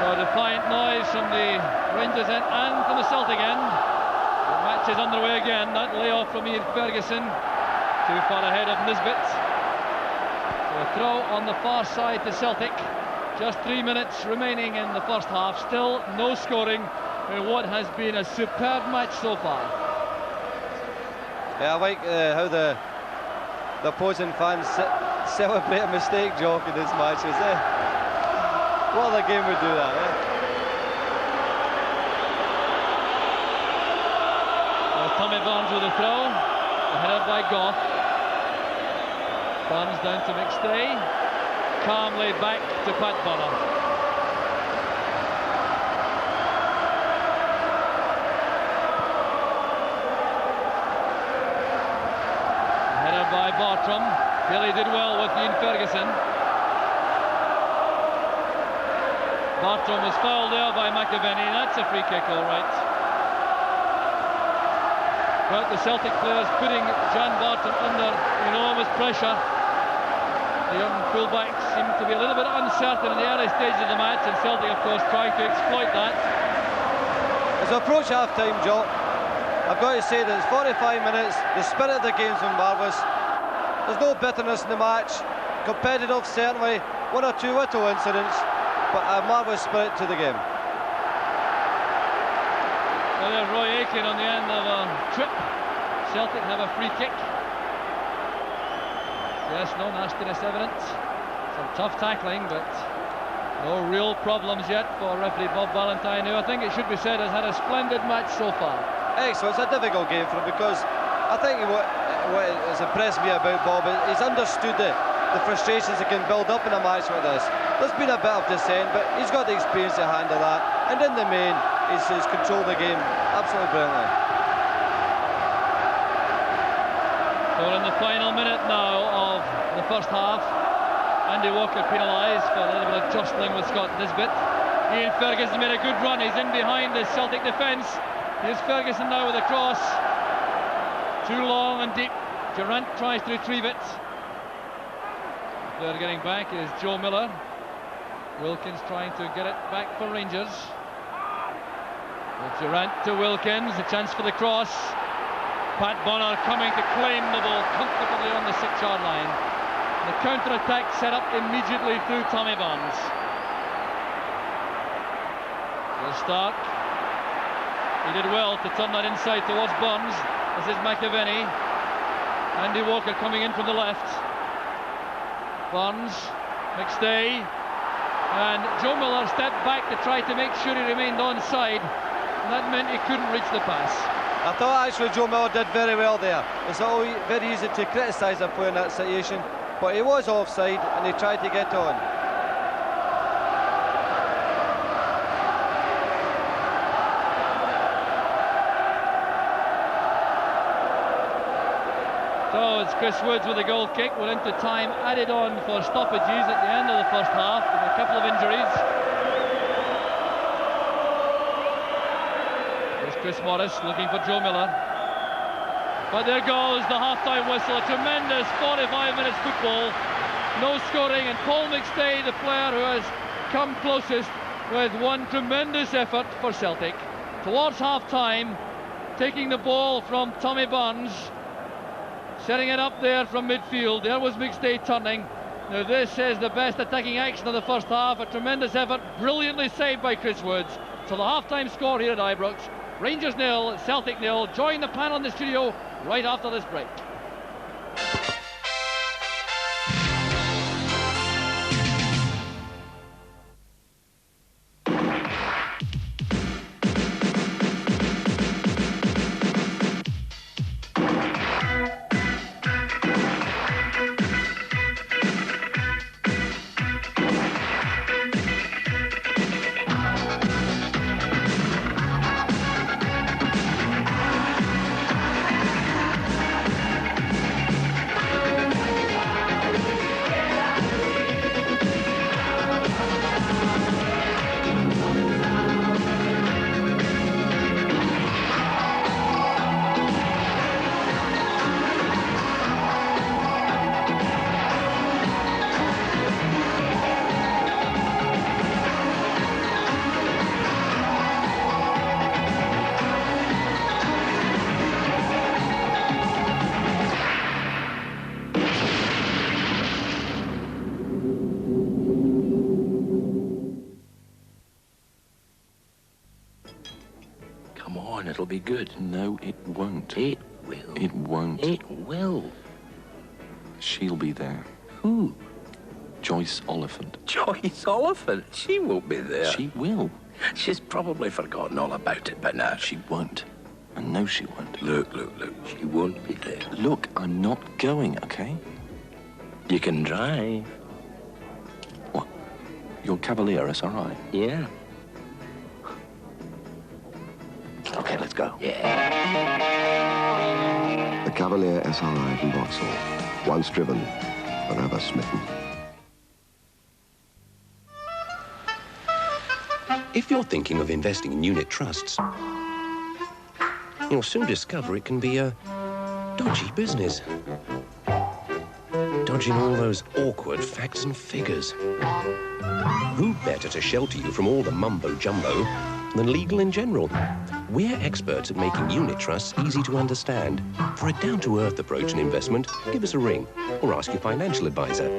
So a defiant noise from the Rangers end and from the Celtic end. The match is underway again. That layoff from Ian Ferguson, too far ahead of Nisbet. So a throw on the far side to Celtic. Just 3 minutes remaining in the first half. Still no scoring in what has been a superb match so far. Yeah, I like how the opposing fans celebrate a mistake, Jock, in this match. What other game would do that, eh? Well, Tommy Barnes with a throw, headed by Goff. Barnes down to McStay, calmly back to Pat Bonner. Headed by Bartram. Billy did well with Ian Ferguson. Bartram was fouled there by McAvenny. That's a free kick, all right. But the Celtic players putting Jan Bartram under enormous pressure. The young fullback seemed to be a little bit uncertain in the early stages of the match, and Celtic, of course, trying to exploit that. As we approach half-time, Jock, I've got to say that it's 45 minutes. The spirit of the game's been marvellous. There's no bitterness in the match. Competitive, certainly. One or two little incidents, but a marvellous spirit to the game. Well, there's Roy Aitken on the end of a trip. Celtic have a free kick. Yes, no nastiness evident. Some tough tackling, but no real problems yet for referee Bob Valentine, who I think it should be said has had a splendid match so far. Excellent. It's a difficult game for him because I think what has impressed me about Bob is he's understood the frustrations that can build up in a match like this. There's been a bit of dissent, but he's got the experience to handle that, and in the main he's controlled the game absolutely brilliantly. So we're in the final minute now of the first half. Andy Walker penalised for a little bit of jostling with Scott Nisbet. Ian Ferguson made a good run. He's in behind the Celtic defence. Here's Ferguson now with a cross. Too long and deep. Durant tries to retrieve it. The player getting back is Joe Miller. Wilkins trying to get it back for Rangers. With Durant to Wilkins, a chance for the cross. Pat Bonner coming to claim the ball comfortably on the 6-yard line. The counter-attack set up immediately through Tommy Barnes. Here's Stark. He did well to turn that inside towards Burns. This is McAvenny. Andy Walker coming in from the left. Burns, McStay, and Joe Miller stepped back to try to make sure he remained onside, and that meant he couldn't reach the pass. I thought actually Joe Miller did very well there. It's always very easy to criticise a player in that situation, but he was offside and he tried to get on. So it's Chris Woods with a goal kick. We're into time added on for stoppages at the end of the first half with a couple of injuries. There's Chris Morris looking for Joe Miller. But there goes the half-time whistle. A tremendous 45 minutes football. No scoring, and Paul McStay, the player who has come closest with one tremendous effort for Celtic. Towards half-time, taking the ball from Tommy Burns, setting it up there from midfield. There was McStay turning. Now this is the best attacking action of the first half. A tremendous effort, brilliantly saved by Chris Woods. So the half-time score here at Ibrox, Rangers 0, Celtic 0. Join the panel in the studio right after this break. It'll be good. No, it won't. It will. It won't. It will. She'll be there. Who? Joyce Oliphant. Joyce Oliphant? She won't be there. She will. She's probably forgotten all about it by now. She won't. I know she won't. Look. She won't be there. Look, I'm not going, okay? You can drive. What? Your Cavalier SRI? Yeah. Okay, let's go. Yeah. The Cavalier SRI from Vauxhall. Once driven, forever smitten. If you're thinking of investing in unit trusts, you'll soon discover it can be a dodgy business. Dodging all those awkward facts and figures. Who better to shelter you from all the mumbo-jumbo than Legal in General? We're experts at making unit trusts easy to understand. For a down-to-earth approach in investment, give us a ring or ask your financial advisor.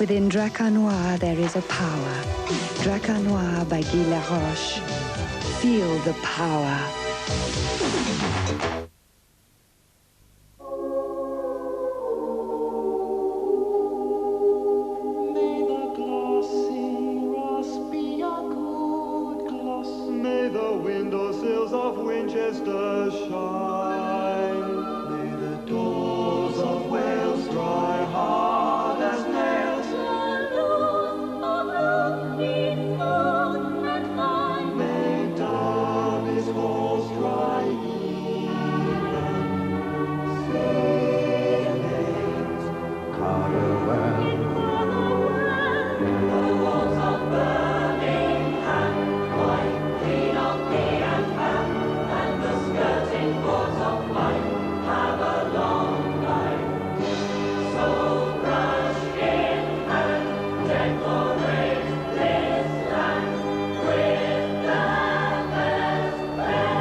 Within Dracanois, there is a power. Dracanois by Guy Laroche. Feel the power. May the glossy grass be a good gloss. May the windowsills of Winchester shine. May the doors of Wales dry hard as nails. May Derby's halls dry even. Sailings, caravan. The walls of Birmingham, quite clean of knee and ham, and the skirting boards of life have a long life. So brush in hand, decorate this land with the best praise.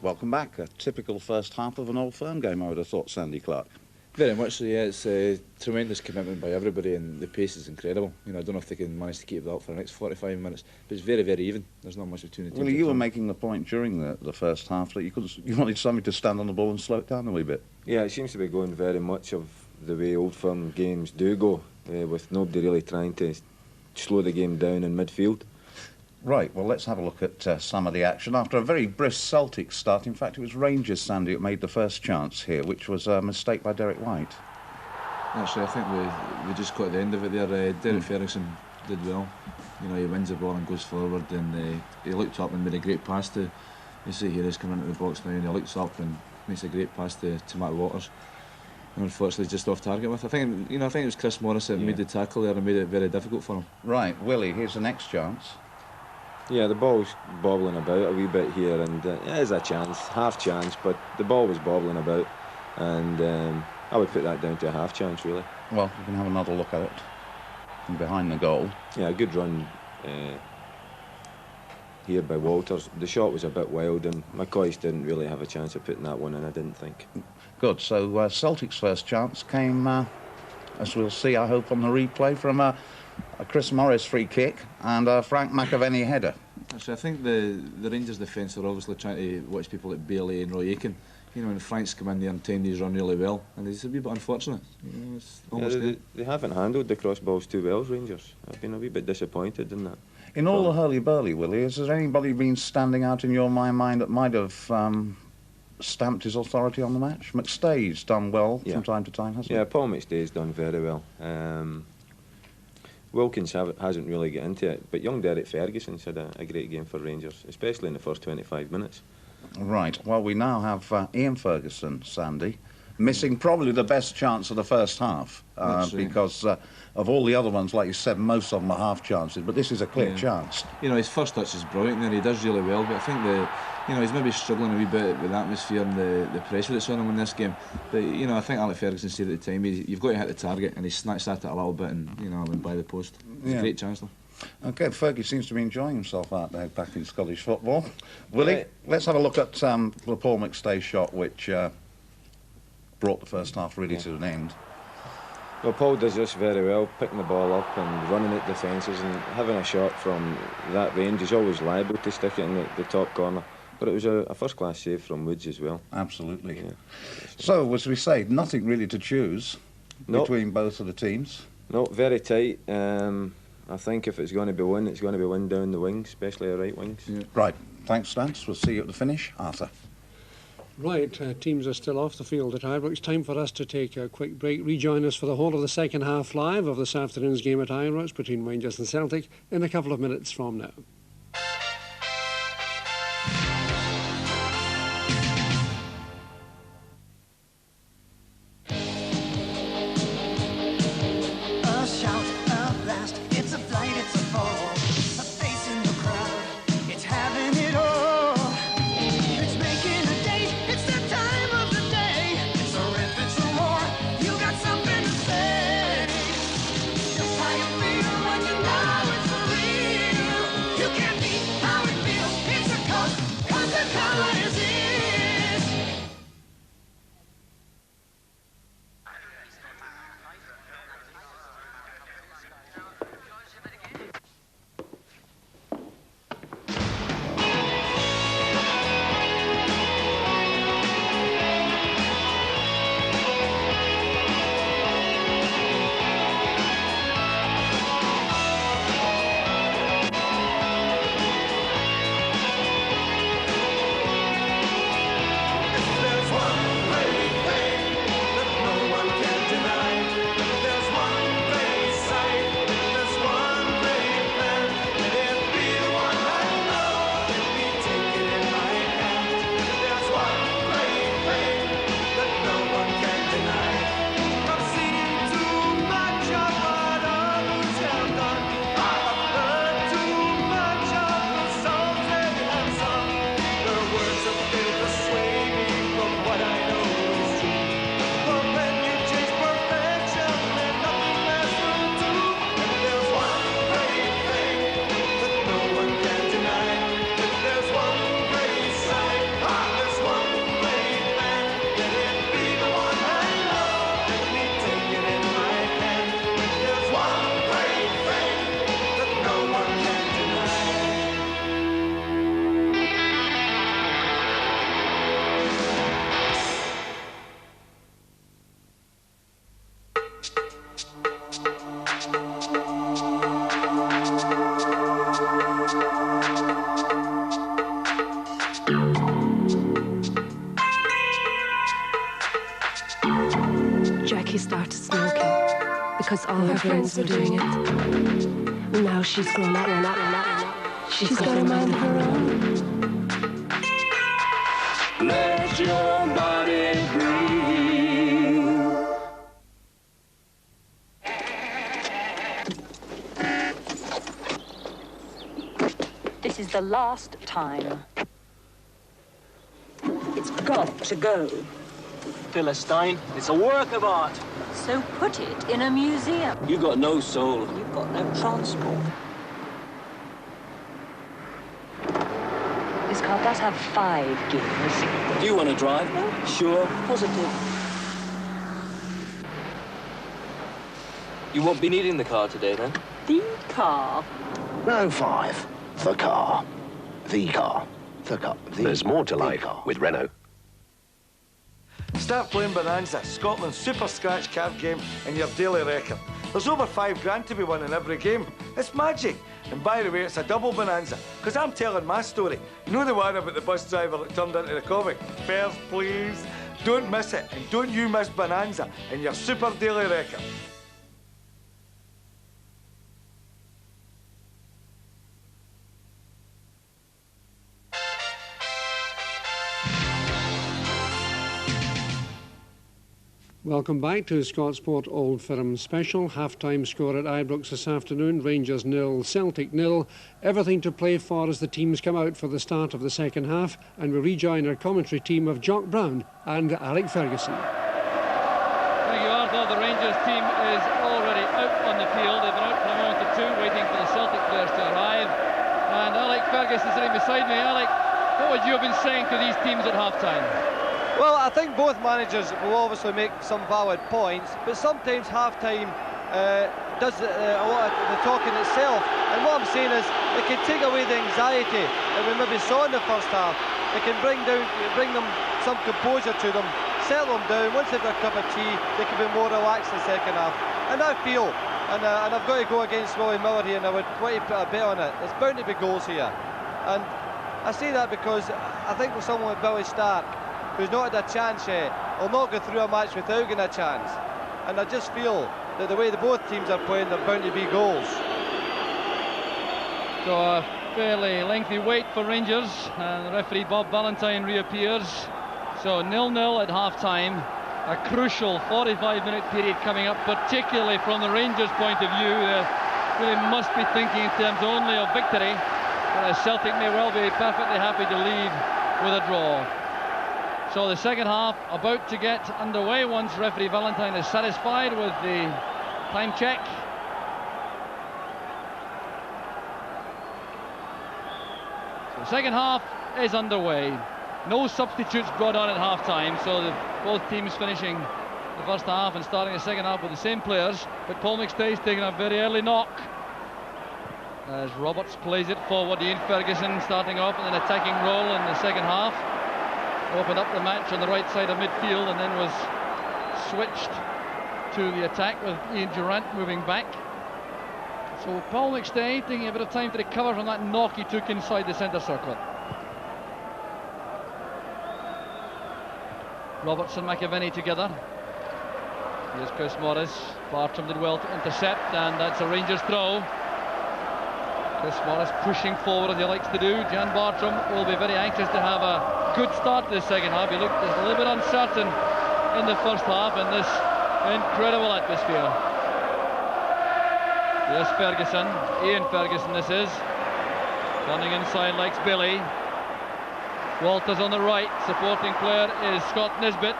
Welcome back. A typical first half of an Old Firm game, I would have thought, Sandy Clark. Very much so, yeah. It's a tremendous commitment by everybody, and the pace is incredible. You know, I don't know if they can manage to keep that up for the next 45 minutes, but it's very, very even. There's not much between the teams. Well, you were making the point during the first half that you wanted somebody to stand on the ball and slow it down a wee bit. Yeah, it seems to be going very much of the way Old Firm games do go, with nobody really trying to slow the game down in midfield. Right, well, let's have a look at some of the action. After a very brisk Celtic start, in fact, it was Rangers, Sandy, that made the first chance here, which was a mistake by Derek White. Actually, I think we just got the end of it there. Derek Ferguson did well. You know, he wins the ball and goes forward, and he looked up and made a great pass to, you see here he's coming into the box now, and he looks up and makes a great pass to Matt Waters. And unfortunately, just off target with. I think it was Chris Morris that made the tackle there and made it very difficult for him. Right, Willie, here's the next chance. Yeah, the ball's bobbling about a wee bit here, and there's a chance, half chance, but the ball was bobbling about, and I would put that down to a half chance, really. Well, you can have another look at it from behind the goal. Yeah, a good run here by Walters. The shot was a bit wild, and McCoy's didn't really have a chance of putting that one in, I didn't think. Good, so Celtic's first chance came, as we'll see, I hope, on the replay, from a Chris Morris free kick and a Frank McAvenny header. Actually, I think the Rangers defence are obviously trying to watch people like Bailey and Roy Aitken. You know, and Frank's come in there and timed his run really well, and it's a wee bit unfortunate. You know, it's almost they haven't handled the cross balls too well, Rangers. I've been a wee bit disappointed in that. In all the hurly-burly, Willie, has there anybody been standing out in your mind that might have stamped his authority on the match? McStay's done well from time to time, hasn't he? Yeah, Paul McStay's done very well. Wilkins hasn't really got into it, but young Derek Ferguson's had a great game for Rangers, especially in the first 25 minutes. Right, well, we now have Ian Ferguson, Sandy, missing probably the best chance of the first half, because of all the other ones, like you said, most of them are half chances, but this is a clear chance. You know, his first touch is brilliant and he does really well, but I think he's maybe struggling a wee bit with the atmosphere and the pressure that's on him in this game. But, you know, I think Alec Ferguson said at the time, you've got to hit the target, and he snatched at it a little bit and, you know, went by the post. It's a great chance, though. OK, Fergie seems to be enjoying himself out there back in Scottish football. Willie, let's have a look at the Paul McStay shot, which brought the first half really to an end. Well, Paul does this very well, picking the ball up and running at defences, and having a shot from that range. He's always liable to stick it in the top corner. But it was a first-class save from Woods as well. Absolutely. Yeah. So, as we say, nothing really to choose between both of the teams. No, very tight. I think if it's going to be one, it's going to be one down the wings, especially the right wings. Yeah. Right. Thanks, Stance. We'll see you at the finish. Arthur. Right, teams are still off the field at Ibrox. It's time for us to take a quick break. Rejoin us for the whole of the second half live of this afternoon's game at Ibrox between Rangers and Celtic in a couple of minutes from now. You he started smoking because all her friends were doing it. Now she's grown up. She's got a mind of her own. Let your body breathe. This is the last time. It's got to go. Philistine, it's a work of art. So put it in a museum. You got no soul. You've got no transport. This car does have 5 gears. Do you want to drive? No. Sure. Positive. You won't be needing the car today, then? The car. No 5. The car. The car. The car. There's more to life with Renault. Start playing Bonanza, Scotland's super scratch card game, and your daily record. There's over £5 to be won in every game. It's magic. And by the way, it's a double Bonanza, because I'm telling my story. You know the one about the bus driver that turned into the comic? Fares, please. Don't miss it, and don't you miss Bonanza and your super daily record. Welcome back to Scott Sport Old Firm Special. Half-time score at Ibrox this afternoon. Rangers 0, Celtic 0. Everything to play for as the teams come out for the start of the second half. And we rejoin our commentary team of Jock Brown and Alec Ferguson. Thank you, Arthur. The Rangers team is already out on the field. They've been out for a moment or two, waiting for the Celtic players to arrive. And Alec Ferguson sitting beside me. Alec, what would you have been saying to these teams at half-time? Well, I think both managers will obviously make some valid points, but sometimes half-time does a lot of the talking itself. And what I'm saying is, it can take away the anxiety that we maybe saw in the first half. It can bring them some composure to them, settle them down. Once they've got a cup of tea, they can be more relaxed in the second half. And I feel, and I've got to go against Willie Miller here, and I would want to put a bet on it. There's bound to be goals here. And I say that because I think with someone like Billy Stark, who's not had a chance yet, will not go through a match without getting a chance. And I just feel that the way the both teams are playing, there are bound to be goals. So a fairly lengthy wait for Rangers, and the referee Bob Valentine reappears. So 0-0 at half-time. A crucial 45-minute period coming up, particularly from the Rangers' point of view. They really must be thinking in terms only of victory, whereas Celtic may well be perfectly happy to leave with a draw. So the second half about to get underway once referee Valentine is satisfied with the time check. So the second half is underway. No substitutes brought on at half-time, so both teams finishing the first half and starting the second half with the same players. But Paul McStay's taking a very early knock as Roberts plays it forward. Ian Ferguson starting off in an attacking role in the second half. Opened up the match on the right side of midfield and then was switched to the attack with Ian Durrant moving back. So Paul McStay taking a bit of time to recover from that knock he took inside the centre circle. Roberts and McAvenny together. Here's Chris Morris. Bartram did well to intercept, and that's a Rangers throw. Chris Morris pushing forward as he likes to do. Jan Bartram will be very anxious to have a good start to the second half. He looked a little bit uncertain in the first half in this incredible atmosphere. Yes, Ferguson, Ian Ferguson this is. Running inside likes Billy. Walters on the right, supporting player is Scott Nisbet.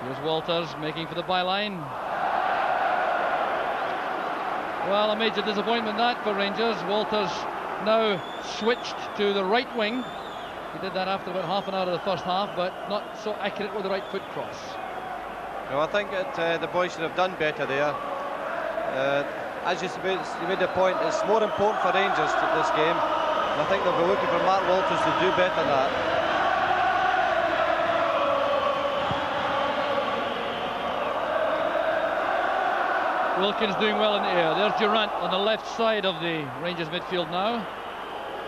Here's Walters making for the byline. Well, a major disappointment that for Rangers. Walters now switched to the right wing. He did that after about half an hour of the first half, but not so accurate with the right foot cross. No, I think that the boys should have done better there. As you made the point, it's more important for Rangers to this game, and I think they'll be looking for Mark Walters to do better than that. Wilkins doing well in the air. There's Durrant on the left side of the Rangers midfield now.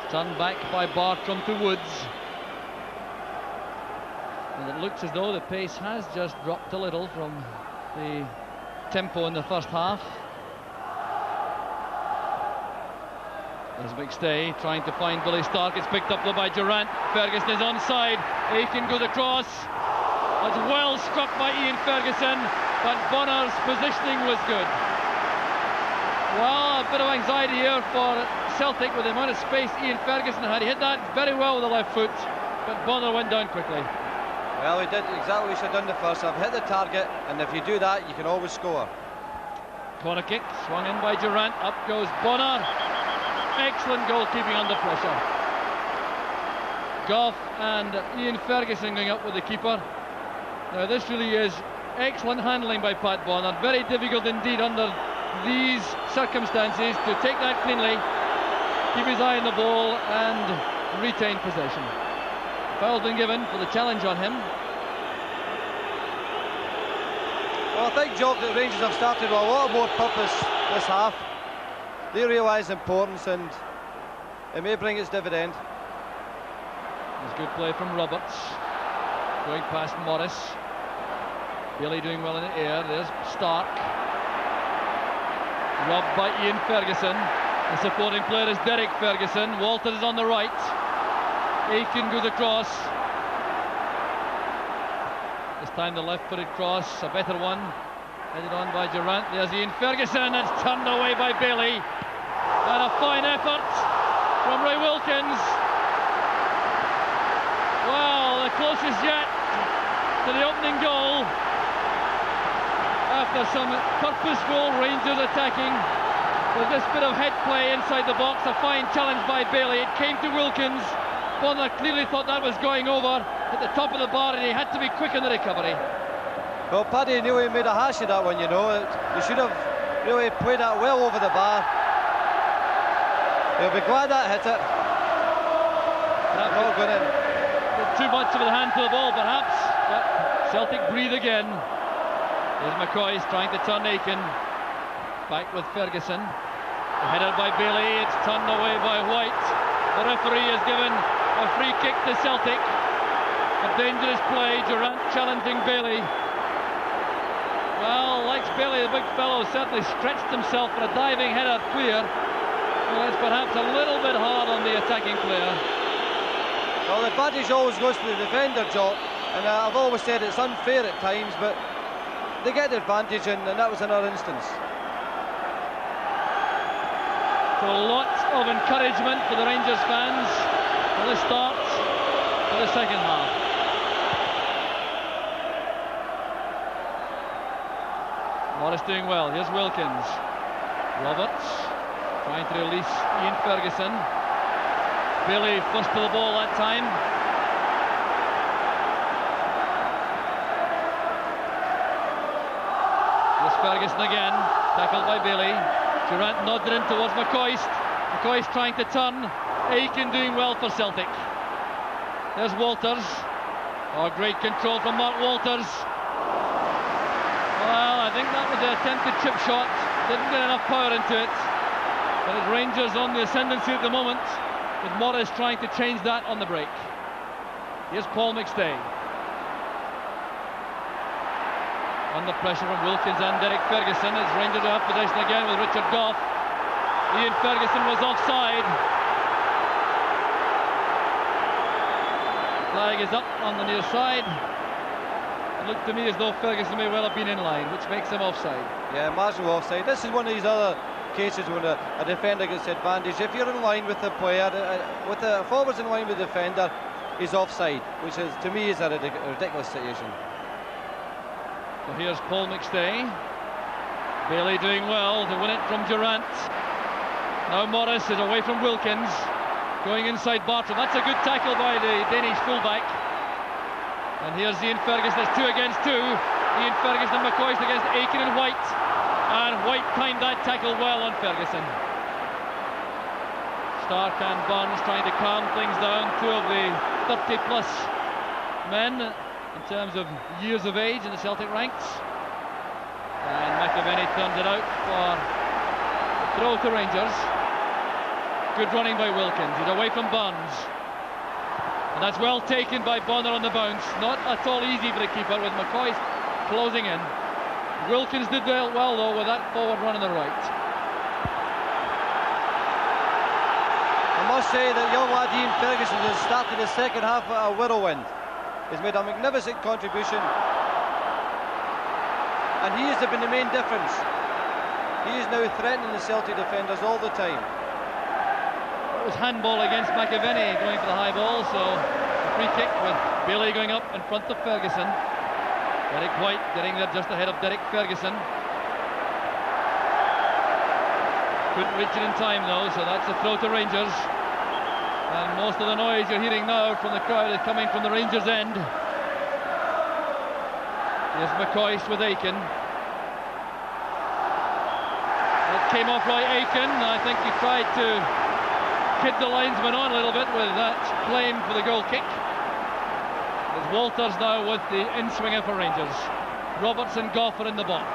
Turned back by Bartram to Woods. And it looks as though the pace has just dropped a little from the tempo in the first half. There's McStay trying to find Billy Stark. It's picked up though by Durrant. Ferguson is onside. Aiken goes across. That's well struck by Ian Ferguson, but Bonner's positioning was good. Well, a bit of anxiety here for Celtic with the amount of space Ian Ferguson had. He hit that very well with the left foot, but Bonner went down quickly. Well, he did exactly what he should have done the first half. Hit the target, and if you do that, you can always score. Corner kick, swung in by Durrant. Up goes Bonner. Excellent goalkeeping under pressure. Gough and Ian Ferguson going up with the keeper. Now this really is excellent handling by Pat Bonner. Very difficult indeed under these circumstances to take that cleanly, keep his eye on the ball and retain possession. Foul's been given for the challenge on him. Well, I think, Jock, that Rangers have started with a lot more purpose this half. They realise importance, and it may bring its dividend. There's good play from Roberts, going past Morris. Bailey doing well in the air. There's Stark, robbed by Ian Ferguson. The supporting player is Derek Ferguson. Walters is on the right. Aiken goes across. This time the left-footed cross, a better one, headed on by Durrant. There's Ian Ferguson. It's turned away by Bailey. And a fine effort from Ray Wilkins. Well, the closest yet to the opening goal. After some purposeful Rangers attacking with this bit of head play inside the box, a fine challenge by Bailey. It came to Wilkins. Bonner clearly thought that was going over at the top of the bar, and he had to be quick in the recovery. Well, Paddy knew he made a hash of that one, you know. He should have really played that well over the bar. He'll be glad that hit it. That's not going in. Too much of a hand to the ball, perhaps, but Celtic breathe again. There's McCoy trying to turn Aiken. Back with Ferguson. Headed by Bailey. It's turned away by White. The referee has given a free kick to Celtic. A dangerous play. Durrant challenging Bailey. Well, likes Bailey, the big fellow, certainly stretched himself for a diving header clear. Well, it's perhaps a little bit hard on the attacking player. Well, the advantage always goes to the defender, Jock, and I've always said it's unfair at times, but they get the advantage, and that was another instance. So lots of encouragement for the Rangers fans for the start of the second half. Morris doing well. Here's Wilkins. Roberts trying to release Ian Ferguson. Bailey first to the ball that time. Here's Ferguson again, tackled by Bailey. Durrant nodded in towards McCoist. McCoist trying to turn. Aiken doing well for Celtic. There's Walters. Oh, great control from Mark Walters. Well, I think that was the attempted chip shot. Didn't get enough power into it. But it's Rangers on the ascendancy at the moment, with Morris trying to change that on the break. Here's Paul McStay. Under pressure from Wilkins and Derek Ferguson as Rangers have possession again with Richard Gough. Ian Ferguson was offside. Flag is up on the near side. It looked to me as though Ferguson may well have been in line, which makes him offside. Yeah, marginal offside. This is one of these other cases when a defender gets the advantage. If you're in line with the player, with the forwards in line with the defender, he's offside, which is, to me, is a ridiculous situation. So here's Paul McStay. Bailey doing well to win it from Durrant. Now Morris is away from Wilkins, going inside Bartram. That's a good tackle by the Danish fullback. And here's Ian Ferguson. It's 2 against 2. Ian Ferguson and McCoy against Aiken and White. And White timed that tackle well on Ferguson. Stark and Burns trying to calm things down. 2 of the 30-plus men in terms of years of age in the Celtic ranks. And McAvenny turns it out for a throw to Rangers. Good running by Wilkins. He's away from Burns. And that's well taken by Bonner on the bounce. Not at all easy for the keeper with McCoy closing in. Wilkins did well though with that forward run on the right. I must say that young lad Ian Ferguson has started the second half at a whirlwind. He's made a magnificent contribution, and he has been the main difference. He is now threatening the Celtic defenders all the time. It was handball against McAvenny going for the high ball, so a free kick with Bailey going up in front of Ferguson. Derek White getting there just ahead of Derek Ferguson. Couldn't reach it in time though, so that's a throw to Rangers. And most of the noise you're hearing now from the crowd is coming from the Rangers end. Here's McCoy with Aiken. That came off Roy Aiken. I think he tried to kid the linesman on a little bit with that claim for the goal kick. There's Walters now with the in-swinger for Rangers. Roberts and Goff are in the box.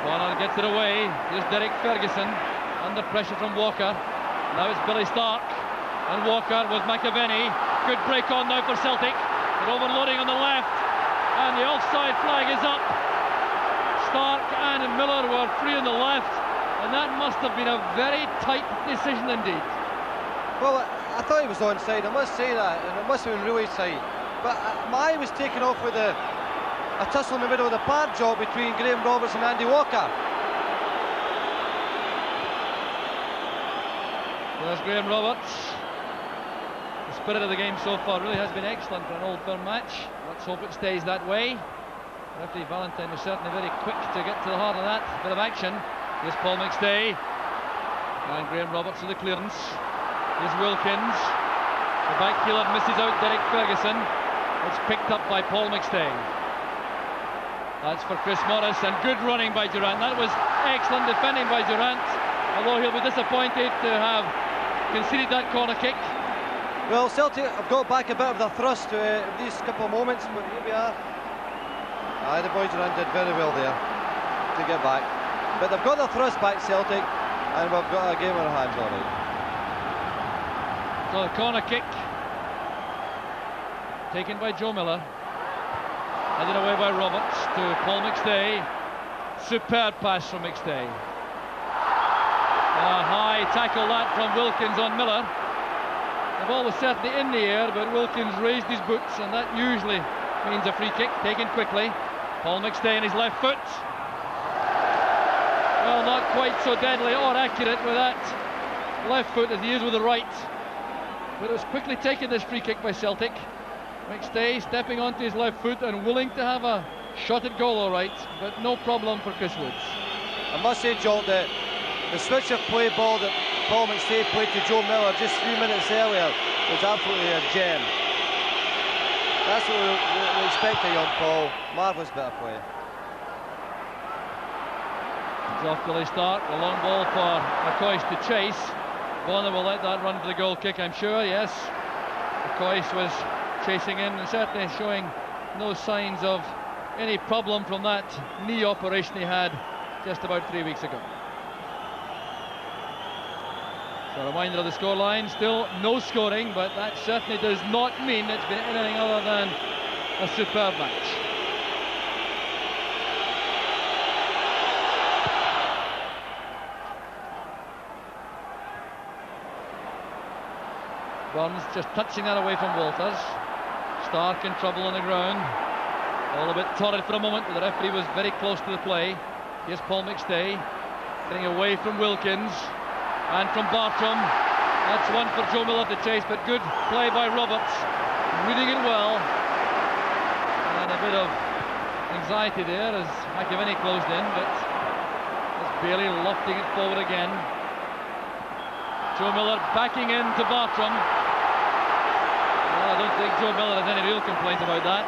Bonner gets it away. Here's Derek Ferguson under pressure from Walker. Now it's Billy Stark and Walker with McAvenny. Good break on now for Celtic. But overloading on the left, and the offside flag is up. Stark and Miller were free on the left, and that must have been a very tight decision indeed. Well, I thought he was onside, I must say that, and it must have been really tight. But my eye was taken off with a tussle in the middle of the park job between Graham Roberts and Andy Walker. There's Graham Roberts. The spirit of the game so far really has been excellent for an Old Firm match. Let's hope it stays that way. Referee Valentine was certainly very quick to get to the heart of that bit of action. Here's Paul McStay and Graham Roberts with the clearance. Here's Wilkins. The back heeler misses out Derek Ferguson. It's picked up by Paul McStay. That's for Chris Morris, and good running by Durant. That was excellent defending by Durant, although he'll be disappointed to have conceded that corner kick. Well, Celtic have got back a bit of their thrust these couple of moments, but here we are. The boys Durant did very well there to get back. But they've got their thrust back, Celtic, and we've got a game on our hands already. So the corner kick taken by Joe Miller, headed away by Roberts to Paul McStay. Superb pass from McStay. A high tackle that from Wilkins on Miller. The ball was certainly in the air, but Wilkins raised his boots, and that usually means a free kick taken quickly. Paul McStay on his left foot. Well, not quite so deadly or accurate with that left foot as he is with the right. But it was quickly taken, this free kick by Celtic. McStay stepping onto his left foot and willing to have a shot at goal, all right, but no problem for Chris Woods. I must say, Joel, that the switch of play ball that Paul McStay played to Joe Miller just 3 minutes earlier was absolutely a gem. That's what we expect of young Paul. Marvellous bit of play. It's off Billy Stark. A long ball for McCoy to chase. Bonner will let that run for the goal kick, I'm sure, yes. McCoy was chasing in and certainly showing no signs of any problem from that knee operation he had just about 3 weeks ago. So a reminder of the scoreline, still no scoring, but that certainly does not mean it's been anything other than a superb match. Burns just touching that away from Walters. Stark in trouble on the ground. All a bit torrid for a moment, but the referee was very close to the play. Here's Paul McStay getting away from Wilkins and from Bartram. That's one for Joe Miller to chase, but good play by Roberts, reading it well. And a bit of anxiety there as McAvenny closed in, but it's Bailey lofting it forward again. Joe Miller backing in to Bartram. Well, I don't think Joe Miller has any real complaint about that.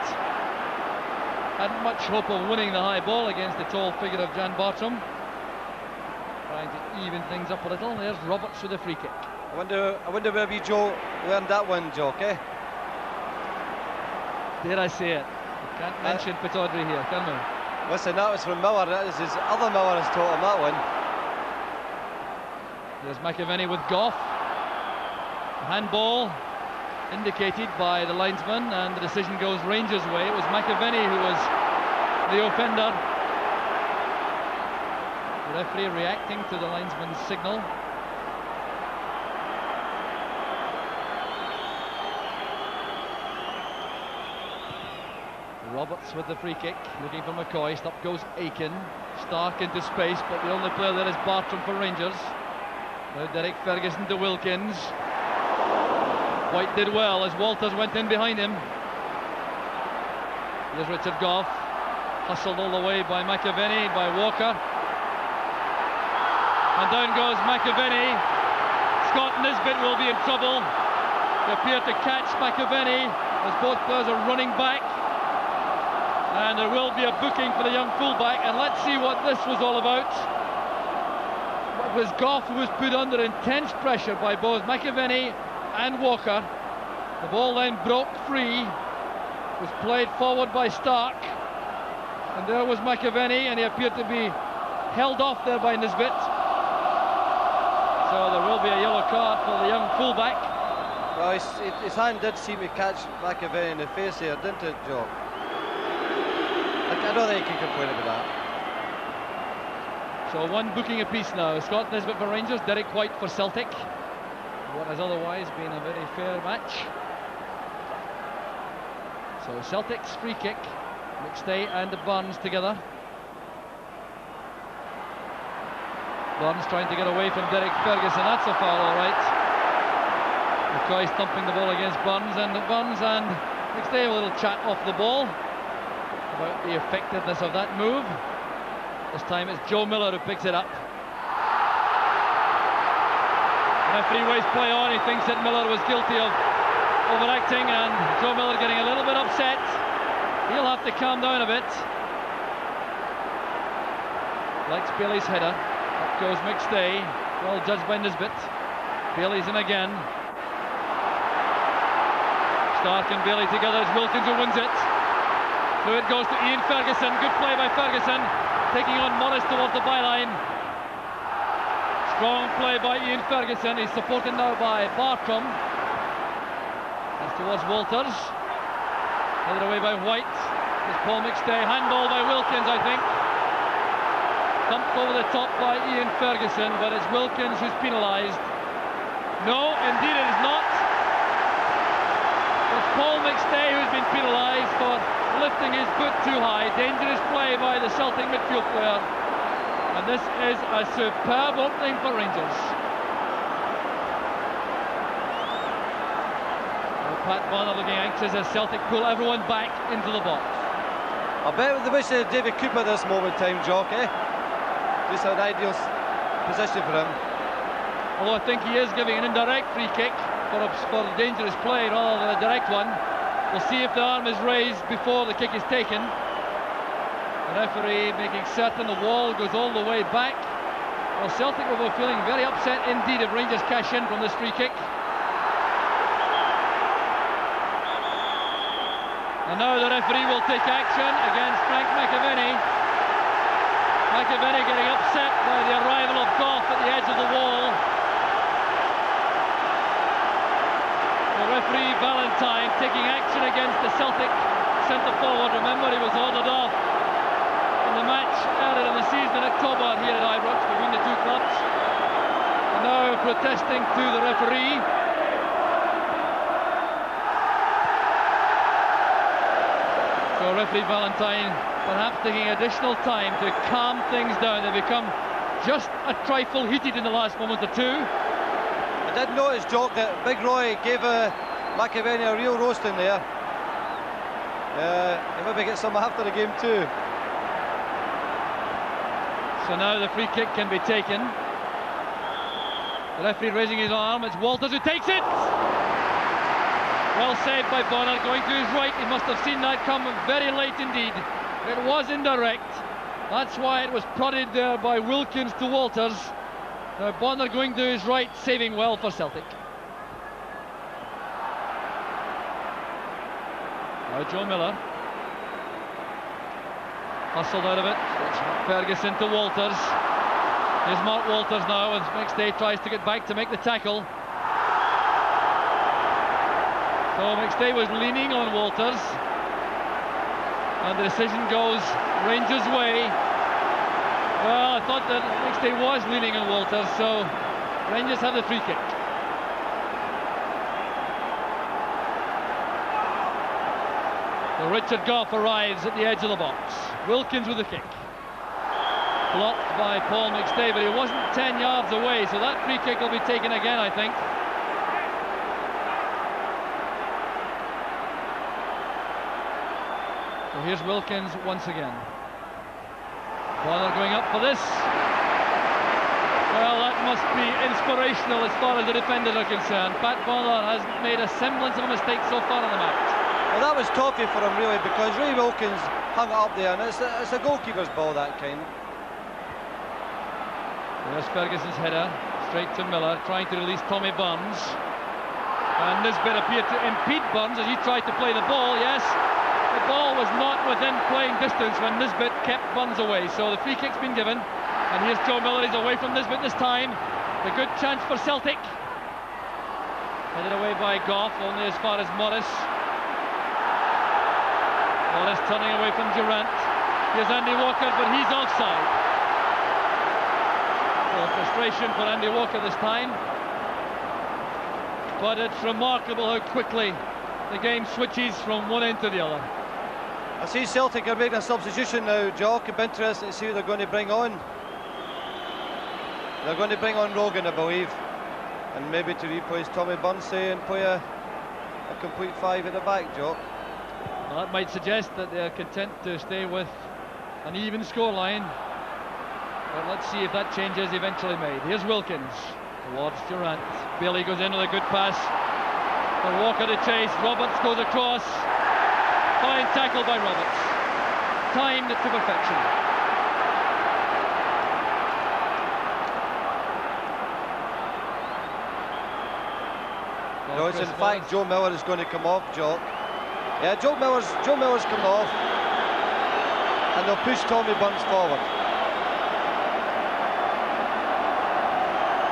Hadn't much hope of winning the high ball against the tall figure of Jan Bartram. Trying to even things up a little. There's Roberts with a free kick. I wonder where you, Joe, learned that one, Jock, eh? Dare I say it? We can't mention Pittodrie here, can we? Listen, that was from Miller. That is his other Miller has taught him that one. There's McAvenny with Goff. Handball indicated by the linesman, and the decision goes Rangers' way. It was McAvenny who was the offender. The referee reacting to the linesman's signal. Roberts with the free kick, looking for McCoy. Up goes Aiken. Stark into space, but the only player there is Bartram for Rangers. Now Derek Ferguson to Wilkins. White did well as Walters went in behind him. Here's Richard Gough, hustled all the way by McAvenny, by Walker. And down goes McAvenny. Scott Nisbet will be in trouble. They appear to catch McAvenny as both players are running back. And there will be a booking for the young fullback, and let's see what this was all about. It was Gough who was put under intense pressure by both McAvenny and Walker. The ball then broke free, was played forward by Stark, and there was McAvenny, and he appeared to be held off there by Nisbet. So there will be a yellow card for the young fullback. Well, his hand did seem to catch McAvenny in the face here, didn't it, Joe? I don't think you can complain about that. So one booking apiece now. Scott Nisbet for Rangers, Derek White for Celtic. What has otherwise been a very fair match. So Celtic's free kick. McStay and Burns together. Burns trying to get away from Derek Ferguson. That's a foul, all right. McCoy thumping the ball against Burns and McStay have a little chat off the ball about the effectiveness of that move. This time it's Joe Miller who picks it up. The referee waves play on. He thinks that Miller was guilty of overacting, and Joe Miller getting a little bit upset. He'll have to calm down a bit. Likes Bailey's header. Up goes McStay. Well judged by Nisbet. Bailey's in again. Stark and Bailey together as Wilkins who wins it. So it goes to Ian Ferguson. Good play by Ferguson, taking on Morris towards the byline. Strong play by Ian Ferguson. He's supported now by Bartram. That's towards Walters. Headed away by White. There's Paul McStay. Handball by Wilkins, I think. Dumped over the top by Ian Ferguson, but it's Wilkins who's penalised. No, indeed it is not. It's Paul McStay who's been penalised for lifting his foot too high. Dangerous play by the Celtic midfield player, and this is a superb opening for Rangers. Well, Pat Bonner looking anxious as Celtic pull everyone back into the box. I bet they wish they had David Cooper at this moment in time, Jock, eh? Just an ideal position for him. Although I think he is giving an indirect free kick for a dangerous play rather than a direct one. We'll see if the arm is raised before the kick is taken. The referee making certain the wall goes all the way back. Well, Celtic will be feeling very upset indeed if Rangers cash in from this free kick. And now the referee will take action against Frank McAvenny. McAvenny getting upset by the arrival of Gough at the edge of the wall. The referee Valentine taking action against the Celtic centre forward. Remember, he was ordered off in the match earlier in the season in October here at Ibrox between the two clubs. And now protesting to the referee. So referee Valentine perhaps taking additional time to calm things down. They become just a trifle heated in the last moment or two. I did notice, Jock, that Big Roy gave McAvenny a real roasting there. He maybe get some after the game too. So now the free kick can be taken. The referee raising his arm. It's Walters who takes it. Well saved by Bonner, going to his right. He must have seen that come very late indeed. It was indirect. That's why it was prodded there by Wilkins to Walters. Now Bonner going to his right, saving well for Celtic. Now Joe Miller. Hustled out of it. It's Ferguson to Walters. Here's Mark Walters now, and McStay tries to get back to make the tackle. So McStay was leaning on Walters, and the decision goes Rangers' way. Well, I thought that McStay was leaning on Walters, so Rangers have the free kick. So Richard Gough arrives at the edge of the box. Wilkins with the kick. Blocked by Paul McStay, but he wasn't 10 yards away, so that free kick will be taken again, I think. So here's Wilkins once again. Bonner going up for this. Well, that must be inspirational as far as the defenders are concerned. Pat Bonner has made a semblance of a mistake so far in the match. Well, that was toffee for him, really, because Ray Wilkins hung it up there, and it's a goalkeeper's ball, that kind. There's Ferguson's header, straight to Miller, trying to release Tommy Burns. And Nisbet appeared to impede Burns as he tried to play the ball, yes. The ball was not within playing distance when Nisbet kept Burns away, so the free kick's been given. And here's Joe Miller, he's away from Nisbet this time. A good chance for Celtic. Headed away by Gough, only as far as Morris. Morris turning away from Durant. Here's Andy Walker, but he's offside. So frustration for Andy Walker this time. But it's remarkable how quickly the game switches from one end to the other. I see Celtic are making a substitution now, Jock. It'll be interesting to see who they're going to bring on. They're going to bring on Rogan, I believe, and maybe to replace Tommy Burnsey and play a complete five at the back, Jock. Well, that might suggest that they're content to stay with an even scoreline. But let's see if that change is eventually made. Here's Wilkins towards Durant. Bailey goes in with a good pass for Walker to chase. Roberts goes across. Fine tackle by Roberts. Timed to perfection. No, it's in fact Joe Miller is going to come off, Jock. Yeah, Joe Miller's come off, and they'll push Tommy Burns forward.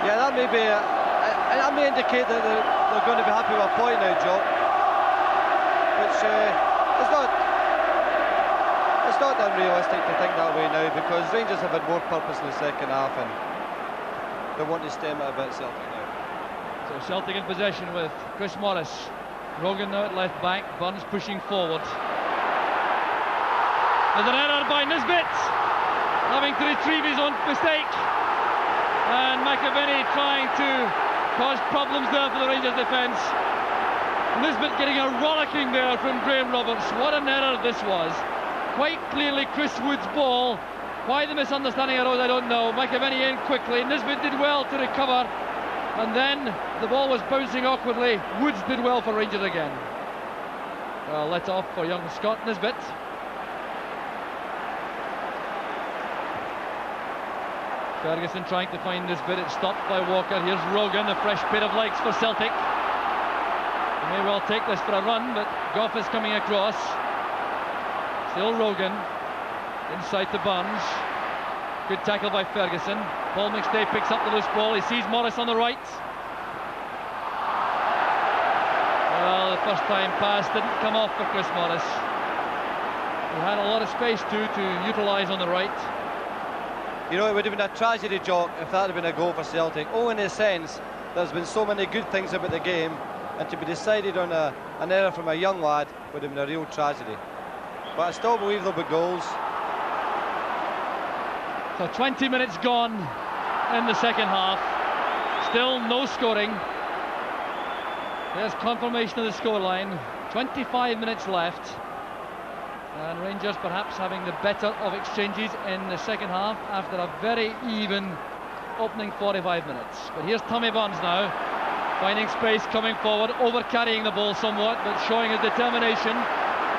Yeah, that may indicate that they're going to be happy with a point now, Jock. Which it's not unrealistic to think that way now, because Rangers have had more purpose in the second half, and they want to stem it a bit, Celtic now. So Celtic in possession with Chris Morris. Rogan now at left back, Burns pushing forward. There's an error by Nisbet, having to retrieve his own mistake. And McAvenny trying to cause problems there for the Rangers defence. Nisbet getting a rollicking there from Graham Roberts. What an error this was. Quite clearly Chris Wood's ball. Why the misunderstanding arose, I don't know. McAvenny in quickly. Nisbet did well to recover. And then the ball was bouncing awkwardly. Woods did well for Rangers again. Well, let off for young Scott Nisbet. Ferguson trying to find Nisbet. It's stopped by Walker. Here's Rogan, a fresh pair of legs for Celtic. They may well take this for a run, but Gough is coming across. Still Rogan. Inside to Burns. Good tackle by Ferguson. Paul McStay picks up the loose ball. He sees Morris on the right. Well, the first time pass didn't come off for Chris Morris. He had a lot of space to utilise on the right. You know, it would have been a tragedy, Jock, if that had been a goal for Celtic. Oh, in a sense, there's been so many good things about the game, and to be decided on an error from a young lad would have been a real tragedy. But I still believe there'll be goals. So 20 minutes gone in the second half. Still no scoring. There's confirmation of the scoreline. 25 minutes left. And Rangers perhaps having the better of exchanges in the second half after a very even opening 45 minutes. But here's Tommy Burns now, finding space, coming forward, over-carrying the ball somewhat, but showing his determination,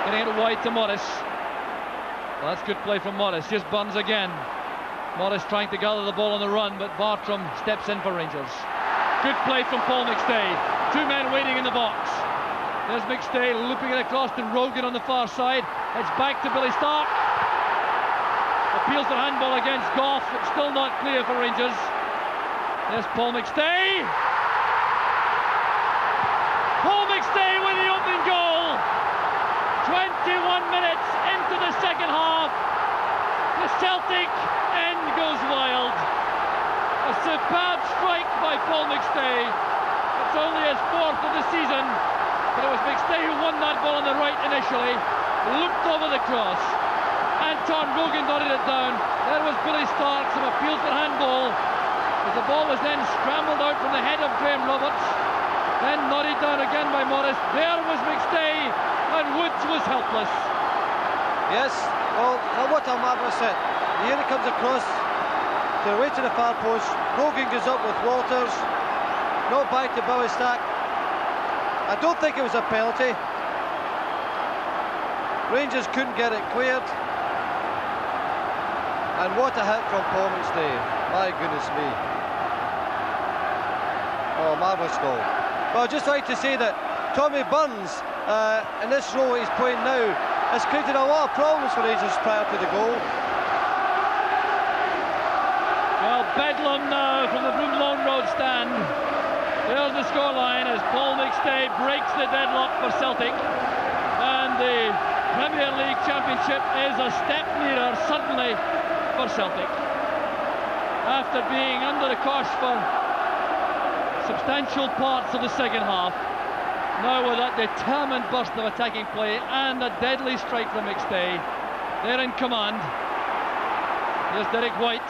getting it wide to Morris. Well, that's good play from Morris. Here's Burns again. Morris trying to gather the ball on the run, but Bartram steps in for Rangers. Good play from Paul McStay. Two men waiting in the box. There's McStay looping it across to Rogan on the far side. It's back to Billy Stark. Appeals for handball against Gough. It's still not clear for Rangers. There's Paul McStay. Paul McStay with the opening minutes into the second half. The Celtic end goes wild. A superb strike by Paul McStay. It's only his 4th of the season, but it was McStay who won that ball on the right initially. Looked over the cross. Anton Rogan nodded it down. There was Billy Stark, some appeal for handball. As the ball was then scrambled out from the head of Graham Roberts. Then nodded down again by Morris. There was McStay, and Woods was helpless. Yes, well, what a marvellous set. Here he comes across to the way to the far post. Rogan goes up with Walters. Not back to Bowistack. I don't think it was a penalty. Rangers couldn't get it cleared. And what a hit from Paul McStay. My goodness me. Oh, marvellous goal. Well, I'd just like to say that Tommy Burns, in this role he's playing now, has created a lot of problems for Rangers prior to the goal. Well, bedlam now from the Broome Lawn Road stand. There's the scoreline as Paul McStay breaks the deadlock for Celtic. And the Premier League Championship is a step nearer, suddenly, for Celtic. After being under the cosh for substantial parts of the second half, now with that determined burst of attacking play and a deadly strike from McStay, they're in command. Here's Derek White.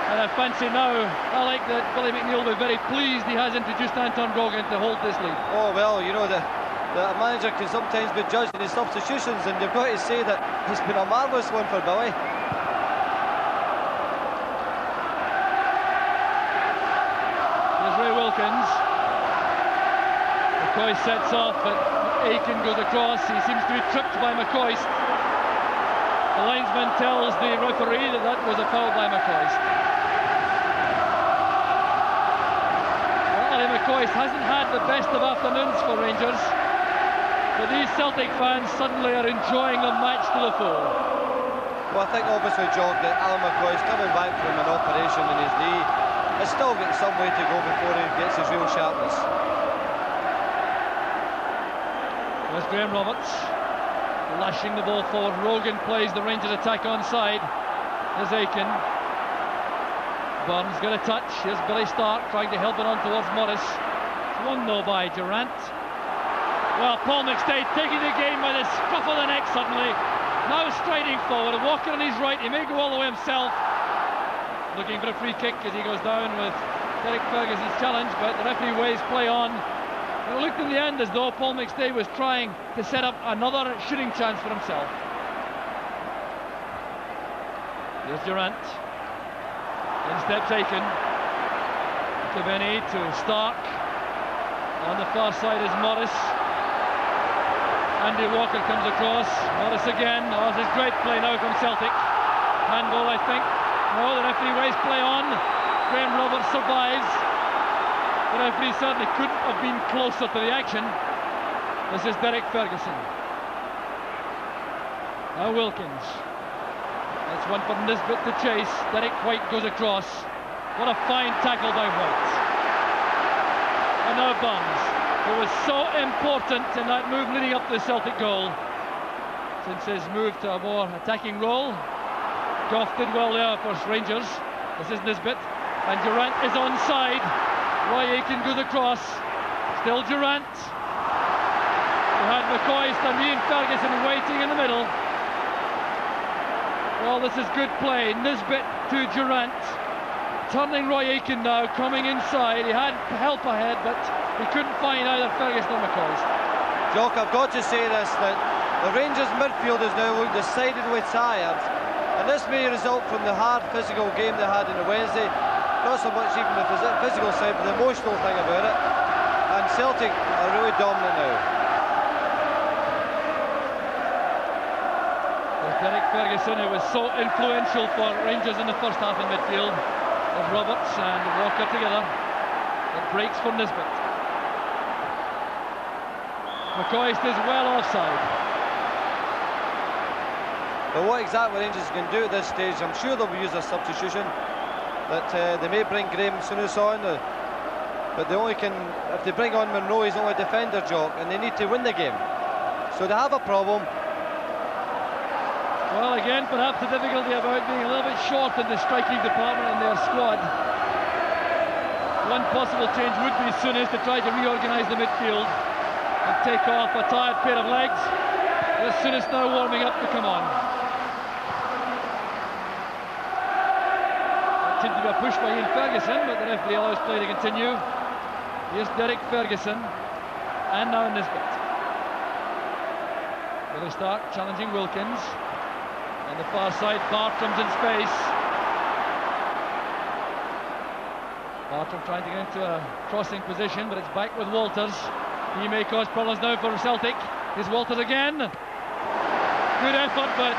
And I fancy now, I like that Billy McNeil will be very pleased he has introduced Anton Rogan to hold this lead. Oh, well, you know, the manager can sometimes be judged in his substitutions, and you've got to say that it's been a marvellous one for Billy. There's Ray Wilkins. McCoy sets off, but Aiken goes across. He seems to be tripped by McCoist. The linesman tells the referee that that was a foul by McCoist. Well, Ali McCoist hasn't had the best of afternoons for Rangers, but these Celtic fans suddenly are enjoying the match to the full. Well, I think obviously, John, that Alan McCoist coming back from an operation in his knee has still got some way to go before he gets his real sharpness. There's Graham Roberts lashing the ball forward. Rogan plays the Rangers attack onside. There's Aiken. Burns got a touch. Here's Billy Stark trying to help it on towards Morris. It's 1-0 by Durrant. Well, Paul McStay taking the game by the scruff of the neck suddenly. Now striding forward. Walker on his right. He may go all the way himself. Looking for a free kick as he goes down with Derek Ferguson's challenge, but the referee waves play on. It looked in the end as though Paul McStay was trying to set up another shooting chance for himself. Here's Durrant. In steps Aiken. To Benny, to Stark. On the far side is Morris. Andy Walker comes across. Morris again. Oh, this is great play now from Celtic. Handball, I think. No, the referee waves play on. Graham Roberts survives. The referee certainly couldn't have been closer to the action. This is Derek Ferguson. Now Wilkins. That's one for Nisbet to chase. Derek White goes across. What a fine tackle by White. And now Burns, who was so important in that move leading up to the Celtic goal. Since his move to a more attacking role. Goff did well there for Rangers. This is Nisbet. And Durrant is onside. Roy Aiken goes across. Still Durrant. We had McCoist and Ian Ferguson waiting in the middle. Well, this is good play. Nisbet to Durrant. Turning Roy Aiken now, coming inside. He had help ahead, but he couldn't find either Ferguson or McCoist. Jock, I've got to say this, that the Rangers midfield is now look decidedly tired. And this may result from the hard physical game they had on the Wednesday. Not so much even the physical side, but the emotional thing about it. And Celtic are really dominant now. There's Derek Ferguson, who was so influential for Rangers in the first half in midfield. There's Roberts and Walker together. It breaks for Nisbet. McCoist is well offside. But what exactly Rangers can do at this stage, I'm sure they'll use a substitution. That they may bring Graham Souness on, but they only can, if they bring on Monroe, he's only a defender, Jock, and they need to win the game. So they have a problem. Well, again, perhaps the difficulty about being a little bit short in the striking department in their squad. One possible change would be Souness to try to reorganise the midfield and take off a tired pair of legs. There's Souness now warming up to come on. That seemed to be a push by Ian Ferguson, but the referee allows play to continue. Here's Derek Ferguson, and now Nisbet. Billy Stark challenging Wilkins. On the far side, Bartram's in space. Bartram trying to get into a crossing position, but it's back with Walters. He may cause problems now for Celtic. Here's Walters again. Good effort, but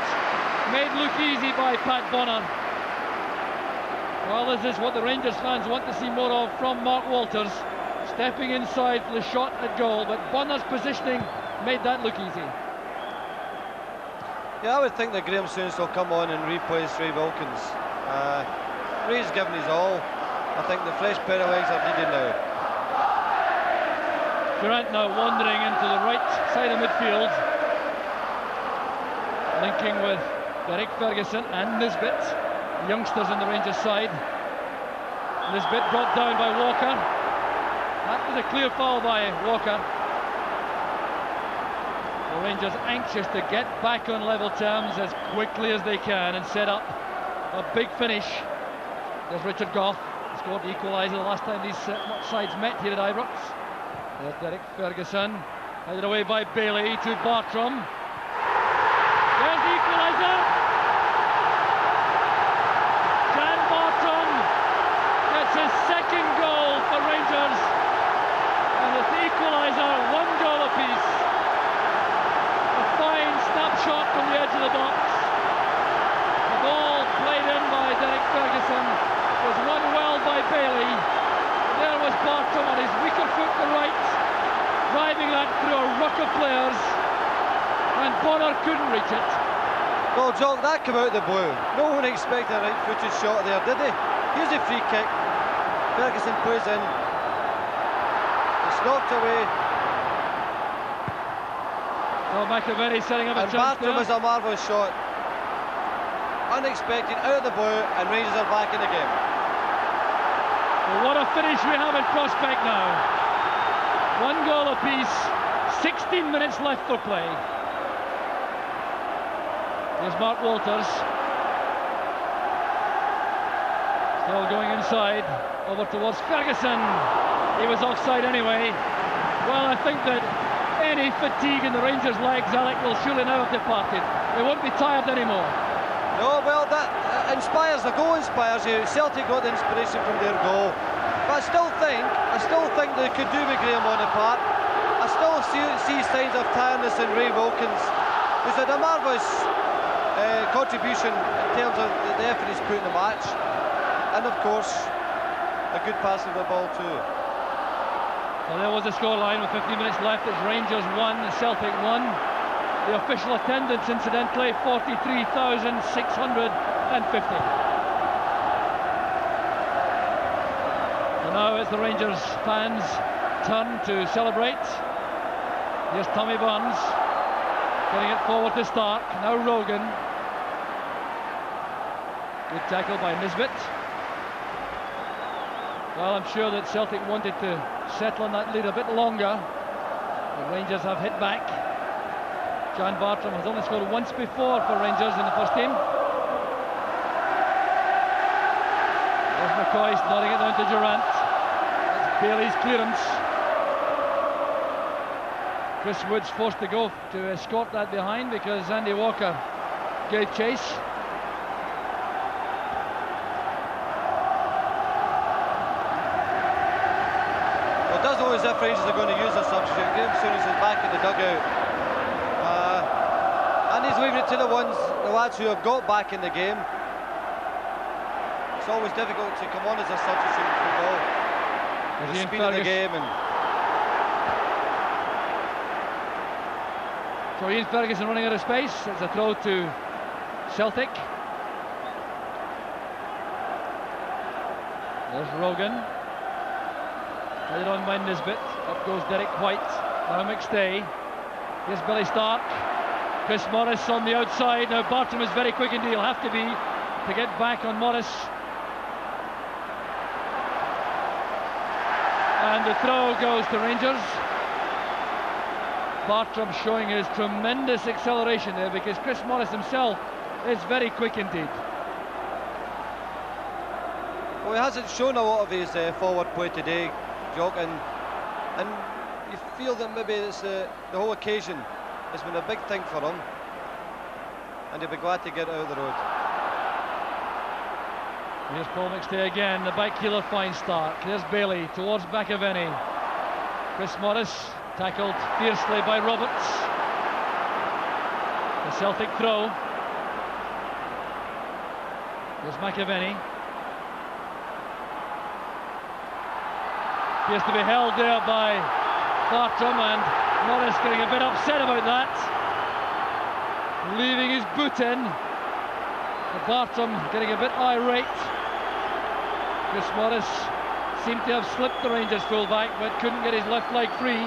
made look easy by Pat Bonner. Well, this is what the Rangers fans want to see more of from Mark Walters. Stepping inside for the shot at goal, but Bonner's positioning made that look easy. Yeah, I would think that Graham Souness will come on and replace Ray Wilkins. Ray's given his all. I think the fresh pair of legs are needed now. Durant now wandering into the right side of midfield, linking with Derek Ferguson and Nisbet, the youngsters on the Rangers side. Nisbet brought down by Walker. That was a clear foul by Walker. The Rangers anxious to get back on level terms as quickly as they can and set up a big finish. There's Richard Gough, he scored the equaliser the last time these sides met here at Ibrox. There's Derek Ferguson, headed away by Bailey to Bartram. There's the equaliser. Dan Bartram gets his second goal for Rangers, and it's the equaliser, 1 goal apiece. A fine snapshot from the edge of the box. The ball played in by Derek Ferguson was won well by Bailey. There was Bartram on his weaker foot to right, driving that through a ruck of players, and Bonner couldn't reach it. Well, John, that came out of the blue. No one expected a right-footed shot there, did they? Here's a free kick. Ferguson plays in. It's knocked away. Well, McAvenny setting up a and chance Bartram there. is a marvellous shot. Unexpected, out of the blue, and Rangers are back in the game. Well, what a finish we have in prospect now. 1 goal apiece, 16 minutes left for play. Here's Mark Walters. Still going inside, over towards Ferguson. He was offside anyway. Well, I think that any fatigue in the Rangers' legs, Alec, will surely now have departed. They won't be tired anymore. No, well, that inspires, the goal inspires you. Celtic got the inspiration from their goal. But I still think they could do with Graham on the park. I still see signs of tiredness in Ray Wilkins, who's had a marvellous contribution in terms of the effort he's put in the match. And of course, a good pass of the ball too. Well, there was the scoreline with 15 minutes left. It's Rangers 1, Celtic 1. The official attendance, incidentally, 43,650. So now it's the Rangers fans' turn to celebrate. Here's Tommy Burns getting it forward to Stark. Now Rogan. Good tackle by Nisbet. Well, I'm sure that Celtic wanted to settle on that lead a bit longer. The Rangers have hit back. Jan Bartram has only scored once before for Rangers in the first team. There's McCoy nodding it down to Durant. That's Bailey's clearance. Chris Wood's forced to go to escort that behind because Andy Walker gave chase. Well, it does look as if Rangers are going to use a substitute. Graham Souness is back in the dugout. And he's leaving it to the lads who have got back in the game. It's always difficult to come on as a substitute in football. The speed of the game and... So Ian Ferguson running out of space. It's a throw to Celtic. There's Rogan. Headed on by Nisbet. Up goes Derek White. Now McStay. Here's Billy Stark. Chris Morris on the outside. Now Bartram is very quick indeed. He'll have to be to get back on Morris. And the throw goes to Rangers. Bartram showing his tremendous acceleration there, because Chris Morris himself is very quick indeed. Well, he hasn't shown a lot of his forward play today, Jock, and you feel that maybe it's the whole occasion has been a big thing for him, and he'll be glad to get out of the road. Here's Paul McStay again, the back heeler finds Stark. There's Bailey towards McAvenny. Chris Morris tackled fiercely by Roberts. The Celtic throw. Here's McAvenny. Appears to be held there by Bartram, and Morris getting a bit upset about that. Leaving his boot in. Bartram getting a bit irate. Chris Morris seemed to have slipped the Rangers fullback, but couldn't get his left leg free.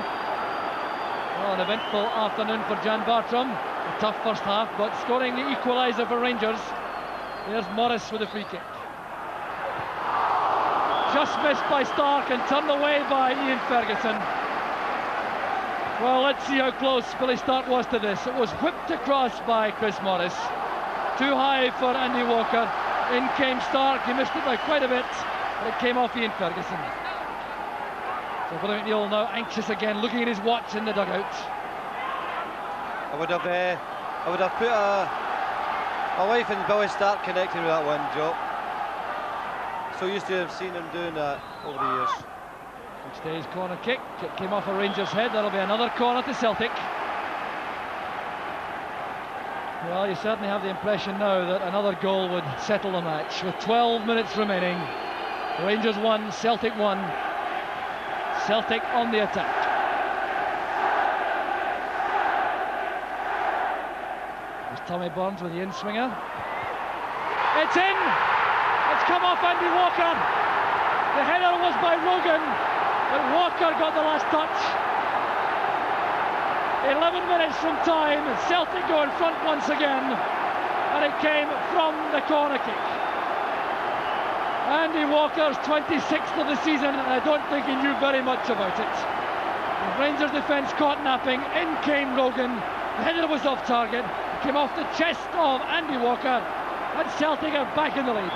Well, an eventful afternoon for Jan Bartram. A tough first half, but scoring the equaliser for Rangers. There's Morris with a free kick. Just missed by Stark and turned away by Ian Ferguson. Well, let's see how close Billy Stark was to this. It was whipped across by Chris Morris. Too high for Andy Walker. In came Stark. He missed it by quite a bit, but it came off Ian Ferguson. So Billy McNeill now anxious again, looking at his watch in the dugout. I would have put my wife and Billy Stark connecting with that one, Joe. So used to have seen him doing that over the years. McStay's corner kick. It came off a Rangers head. That'll be another corner to Celtic. Well, you certainly have the impression now that another goal would settle the match. With 12 minutes remaining, Rangers 1, Celtic 1. Celtic on the attack. There's Tommy Burns with the in-swinger. It's in! It's come off Andy Walker. The header was by Rogan, but Walker got the last touch. 11 minutes from time, Celtic go in front once again, and it came from the corner kick. Andy Walker's 26th of the season, and I don't think he knew very much about it. The Rangers defence caught napping, in came Rogan, the header was off target, it came off the chest of Andy Walker, and Celtic are back in the lead.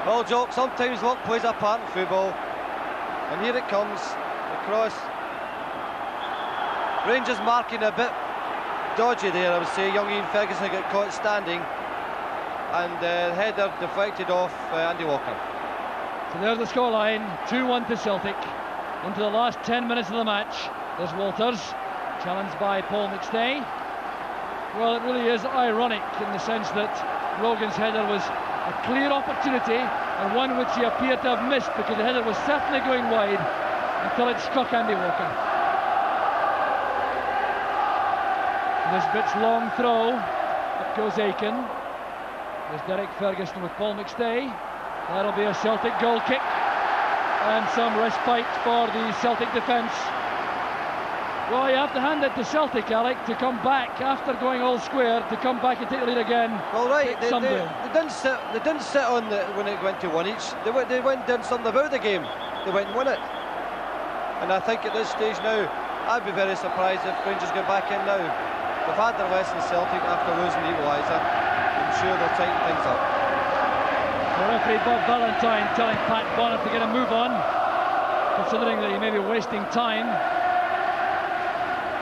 Well, Jock, sometimes luck plays a part in football, and here it comes, the cross. Rangers marking a bit dodgy there, I would say. Young Ian Ferguson got caught standing, and the header deflected off Andy Walker. So there's the scoreline, 2-1 to Celtic. Into the last 10 minutes of the match. There's Walters, challenged by Paul McStay. Well, it really is ironic in the sense that Rogan's header was a clear opportunity, and one which he appeared to have missed, because the header was certainly going wide until it struck Andy Walker. This bit's long throw, up goes Aiken. There's Derek Ferguson with Paul McStay. That'll be a Celtic goal kick, and some respite for the Celtic defence. Well, you have to hand it to Celtic, Alec, to come back after going all square, to come back and take the lead again. Well, right, they didn't sit on when it went to one each. They went and did something about the game. They went and won it. And I think at this stage now, I'd be very surprised if Rangers get back in now. They've had their lesson, Celtic, after losing the equaliser. I'm sure they'll tighten things up. The referee Bob Valentine telling Pat Bonner to get a move on, considering that he may be wasting time.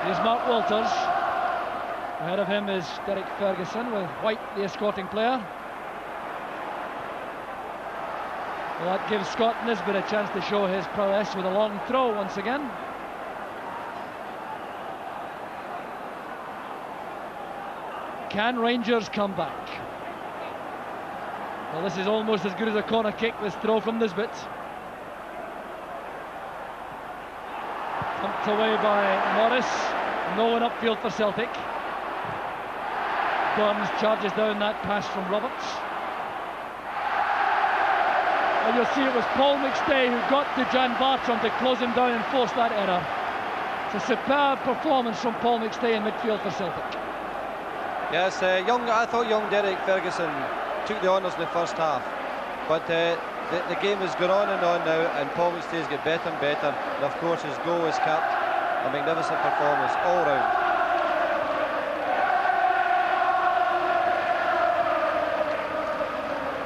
Here's Mark Walters. Ahead of him is Derek Ferguson, with White the escorting player. Well, that gives Scott Nisbet a chance to show his prowess with a long throw once again. Can Rangers come back? Well, this is almost as good as a corner kick, this throw from Nisbet. Pumped away by Morris. No one upfield for Celtic. Burns charges down that pass from Roberts. And you'll see it was Paul McStay who got to Jan Bartram to close him down and force that error. It's a superb performance from Paul McStay in midfield for Celtic. Yes, I thought young Derek Ferguson took the honours in the first half, but the game has gone on now, and Paul McStay's get better and better, and of course his goal has capped a magnificent performance all round.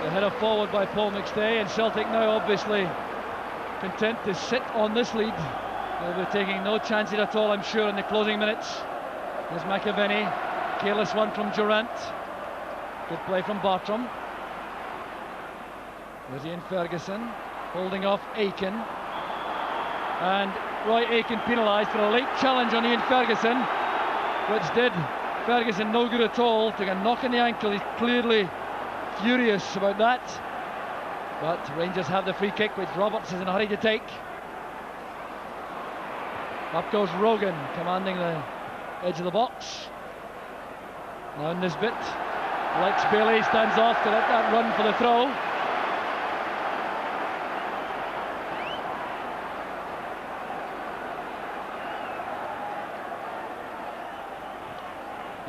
The header forward by Paul McStay, and Celtic now obviously content to sit on this lead. They'll be taking no chances at all, I'm sure, in the closing minutes. There's McAvenny, careless one from Durant. Good play from Bartram. There's Ian Ferguson holding off Aiken, and Roy Aiken penalised for a late challenge on Ian Ferguson, which did Ferguson no good at all. Took a knock in the ankle. He's clearly furious about that, but Rangers have the free kick, which Roberts is in a hurry to take. Up goes Rogan, commanding the edge of the box. Now Nisbet. Lex Bailey stands off to let that run for the throw.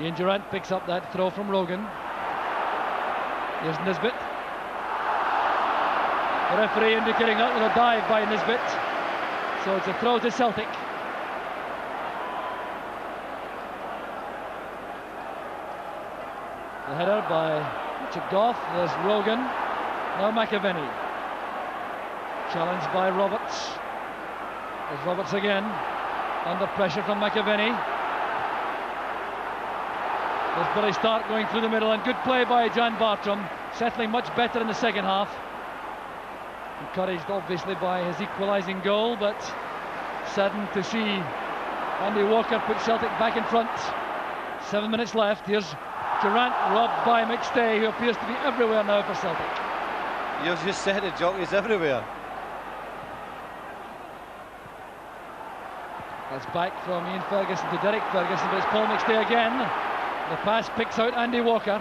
Ian Durant picks up that throw from Rogan. Here's Nisbet. The referee indicating that was a dive by Nisbet. So it's a throw to Celtic. The header by Richard Goff. There's Rogan. Now McAvenny. Challenged by Roberts. There's Roberts again. Under pressure from McAvenny. There's Billy Stark going through the middle, and good play by Jan Bartram, settling much better in the second half. Encouraged obviously by his equalising goal, but saddened to see Andy Walker put Celtic back in front. 7 minutes left. Here's Durant, robbed by McStay, who appears to be everywhere now for Celtic. You've just said it, Jock, he's everywhere. That's back from Ian Ferguson to Derek Ferguson, but it's Paul McStay again. The pass picks out Andy Walker.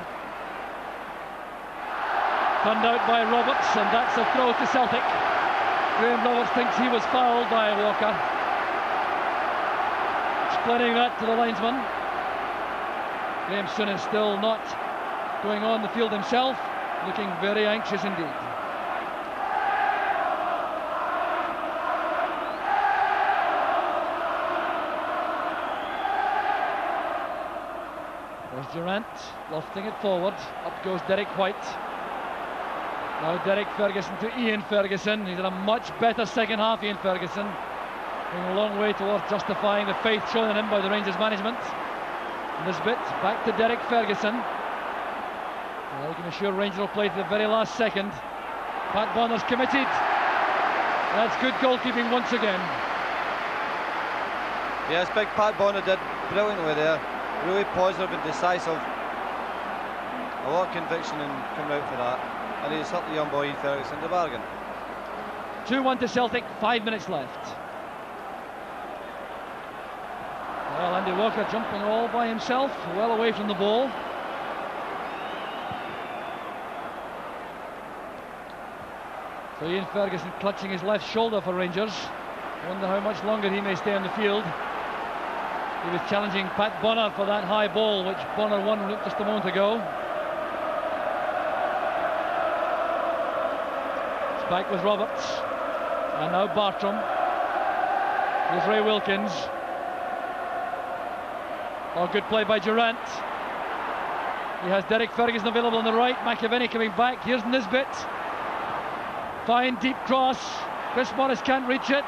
Turned out by Roberts, and that's a throw to Celtic. Graham Roberts thinks he was fouled by Walker. Explaining that to the linesman. Graham Soon is still not going on the field himself, looking very anxious indeed. There's Durant lofting it forward. Up goes Derek White. Now Derek Ferguson to Ian Ferguson. He's had a much better second half, Ian Ferguson. Going a long way towards justifying the faith shown in him by the Rangers management. Nisbet back to Derek Ferguson. Well, you can assure Rangers will play to the very last second. Pat Bonner's committed. That's good goalkeeping once again. Yes, big Pat Bonner did brilliantly there. Really positive and decisive. A lot of conviction in coming out for that. And he's hurt the young boy Ian Ferguson the bargain. 2-1 to Celtic, 5 minutes left. Well, Andy Walker jumping all by himself, well away from the ball. So Ian Ferguson clutching his left shoulder for Rangers. Wonder how much longer he may stay on the field. He was challenging Pat Bonner for that high ball, which Bonner won just a moment ago. It's back with Roberts. And now Bartram. Here's Ray Wilkins. Oh, good play by Durant. He has Derek Ferguson available on the right. McAvenny coming back. Here's Nisbet. Fine deep cross. Chris Morris can't reach it.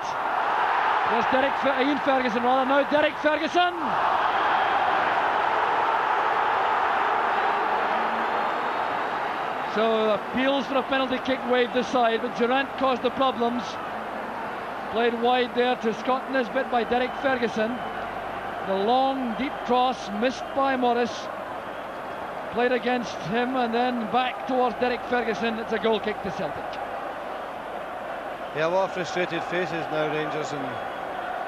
There's Ian Ferguson rather. Now Derek Ferguson. So appeals for a penalty kick waved aside, but Durant caused the problems. Played wide there to Scott Nisbet by Derek Ferguson. The long deep cross missed by Morris. Played against him and then back towards Derek Ferguson. It's a goal kick to Celtic. Yeah, a lot of frustrated faces now, Rangers, and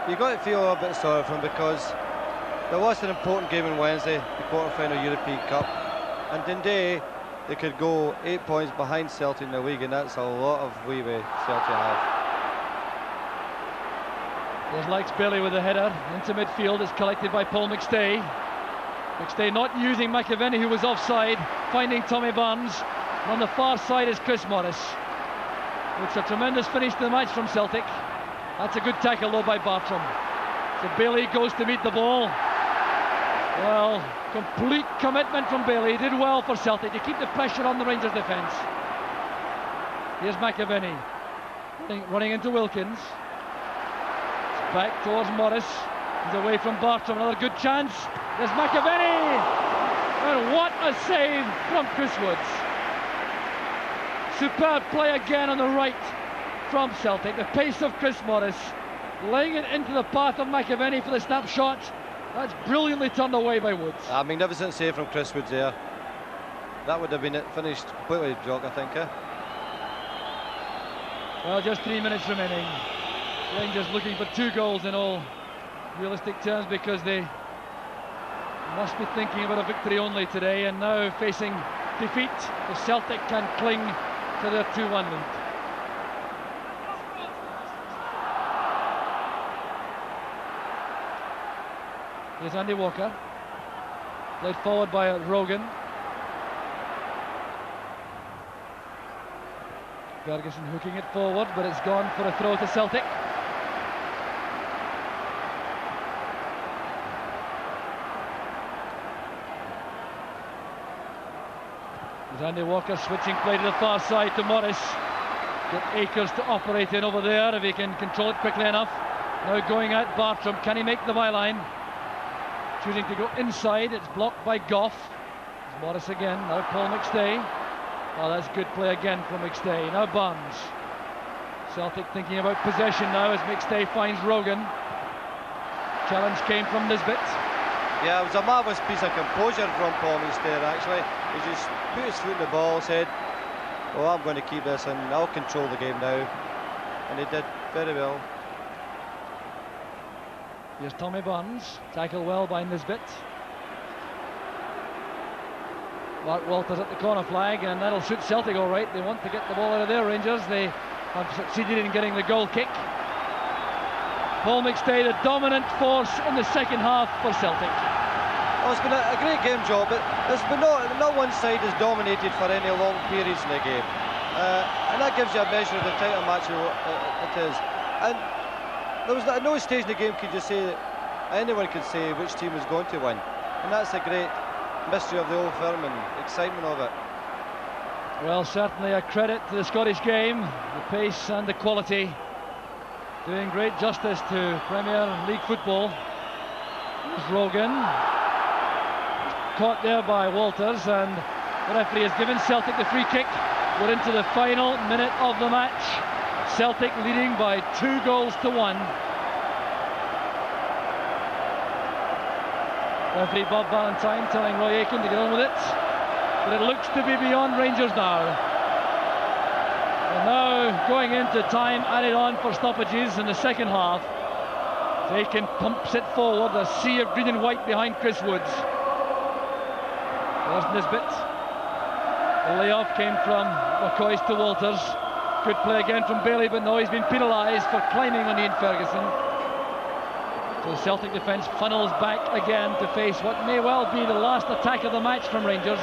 you've got to feel a bit sorry for them because there was an important game on Wednesday, the quarter-final European Cup, and Dundee, they could go 8 points behind Celtic in the league, and that's a lot of leeway Celtic have. There's Lex Bailey with the header into midfield. It's collected by Paul McStay. McStay not using McAvenny, who was offside, finding Tommy Burns. And on the far side is Chris Morris. It's a tremendous finish to the match from Celtic. That's a good tackle though by Bartram. So Bailey goes to meet the ball. Well, complete commitment from Bailey. He did well for Celtic to keep the pressure on the Rangers defence. Here's McAvenny running into Wilkins. It's back towards Morris. He's away from Bartram. Another good chance. There's McAvenny. And what a save from Chris Woods. Superb play again on the right from Celtic. The pace of Chris Morris, laying it into the path of McAvenny for the snapshot. That's brilliantly turned away by Woods. A magnificent save from Chris Woods there. That would have been it, finished completely, Jock, I think. Well, just 3 minutes remaining. Rangers looking for 2 goals in all realistic terms, because they must be thinking about a victory only today, and now facing defeat, the Celtic can cling to their 2-1 lead. Here's Andy Walker, played forward by Rogan. Ferguson hooking it forward, but it's gone for a throw to Celtic. There's Andy Walker switching play to the far side to Morris. Get Akers to operate in over there if he can control it quickly enough. Now going at Bartram, can he make the byline? Choosing to go inside, it's blocked by Goff. There's Morris again, now Paul McStay. Oh, that's good play again from McStay. Now Barnes. Celtic thinking about possession now as McStay finds Rogan. Challenge came from Nisbet. Yeah, it was a marvellous piece of composure from Paul McStay, actually. He just put his foot in the ball, said, "Oh, I'm going to keep this and I'll control the game now." And he did very well. Here's Tommy Burns, tackled well by Nisbet. Mark Walters at the corner flag, and that'll suit Celtic all right. They want to get the ball out of their Rangers. They have succeeded in getting the goal kick. Paul McStay, the dominant force in the second half for Celtic. Well, it's been a great game, Joe, but it's been not one side has dominated for any long periods in the game. And that gives you a measure of the type of match it is. And there was at no stage in the game could you say that anyone could say which team was going to win. And that's the great mystery of the Old Firm and excitement of it. Well, certainly a credit to the Scottish game, the pace and the quality, doing great justice to Premier League football. There's Rogan, caught there by Walters, and the referee has given Celtic the free kick. We're into the final minute of the match. Celtic leading by 2-1. Referee Bob Valentine telling Roy Aitken to get on with it, but it looks to be beyond Rangers now. And now going into time added on for stoppages in the second half. Aitken pumps it forward, a sea of green and white behind Chris Woods. There's Nisbet. The layoff came from McCoy's to Walters. Good play again from Bailey, but no, he's been penalised for climbing on Ian Ferguson. So the Celtic defence funnels back again to face what may well be the last attack of the match from Rangers.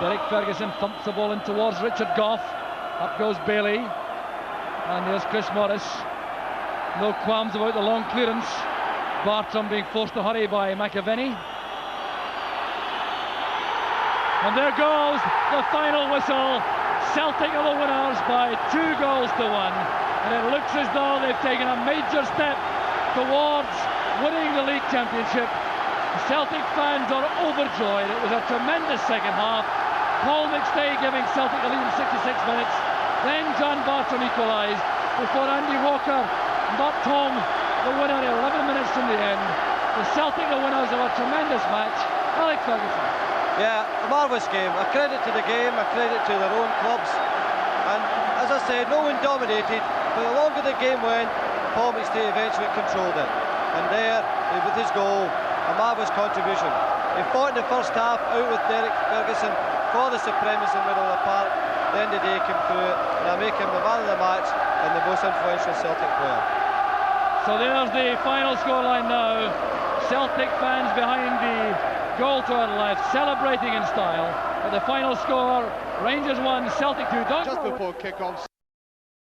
Derek Ferguson thumps the ball in towards Richard Goff. Up goes Bailey. And there's Chris Morris. No qualms about the long clearance. Bartram being forced to hurry by McAvenny. And there goes the final whistle. Celtic are the winners by 2-1. And it looks as though they've taken a major step towards winning the league championship. The Celtic fans are overjoyed. It was a tremendous second half. Paul McStay giving Celtic the lead in 66 minutes. Then John Bartram equalised before Andy Walker knocked home the winner 11 minutes from the end. The Celtic the winners of a tremendous match. Alex Ferguson. Yeah, a marvellous game. A credit to the game, a credit to their own clubs. And as I said, no one dominated, but the longer the game went, Paul McStay eventually controlled it. And there, with his goal, a marvellous contribution. He fought in the first half out with Derek Ferguson for the supremacy in the middle of the park. At the end of the day, he came through it, and I make him the man of the match and the most influential Celtic player. So there's the final scoreline now. Celtic fans behind the goal to our left, celebrating in style. But the final score, Rangers 1, Celtic 2. Just before kick-off.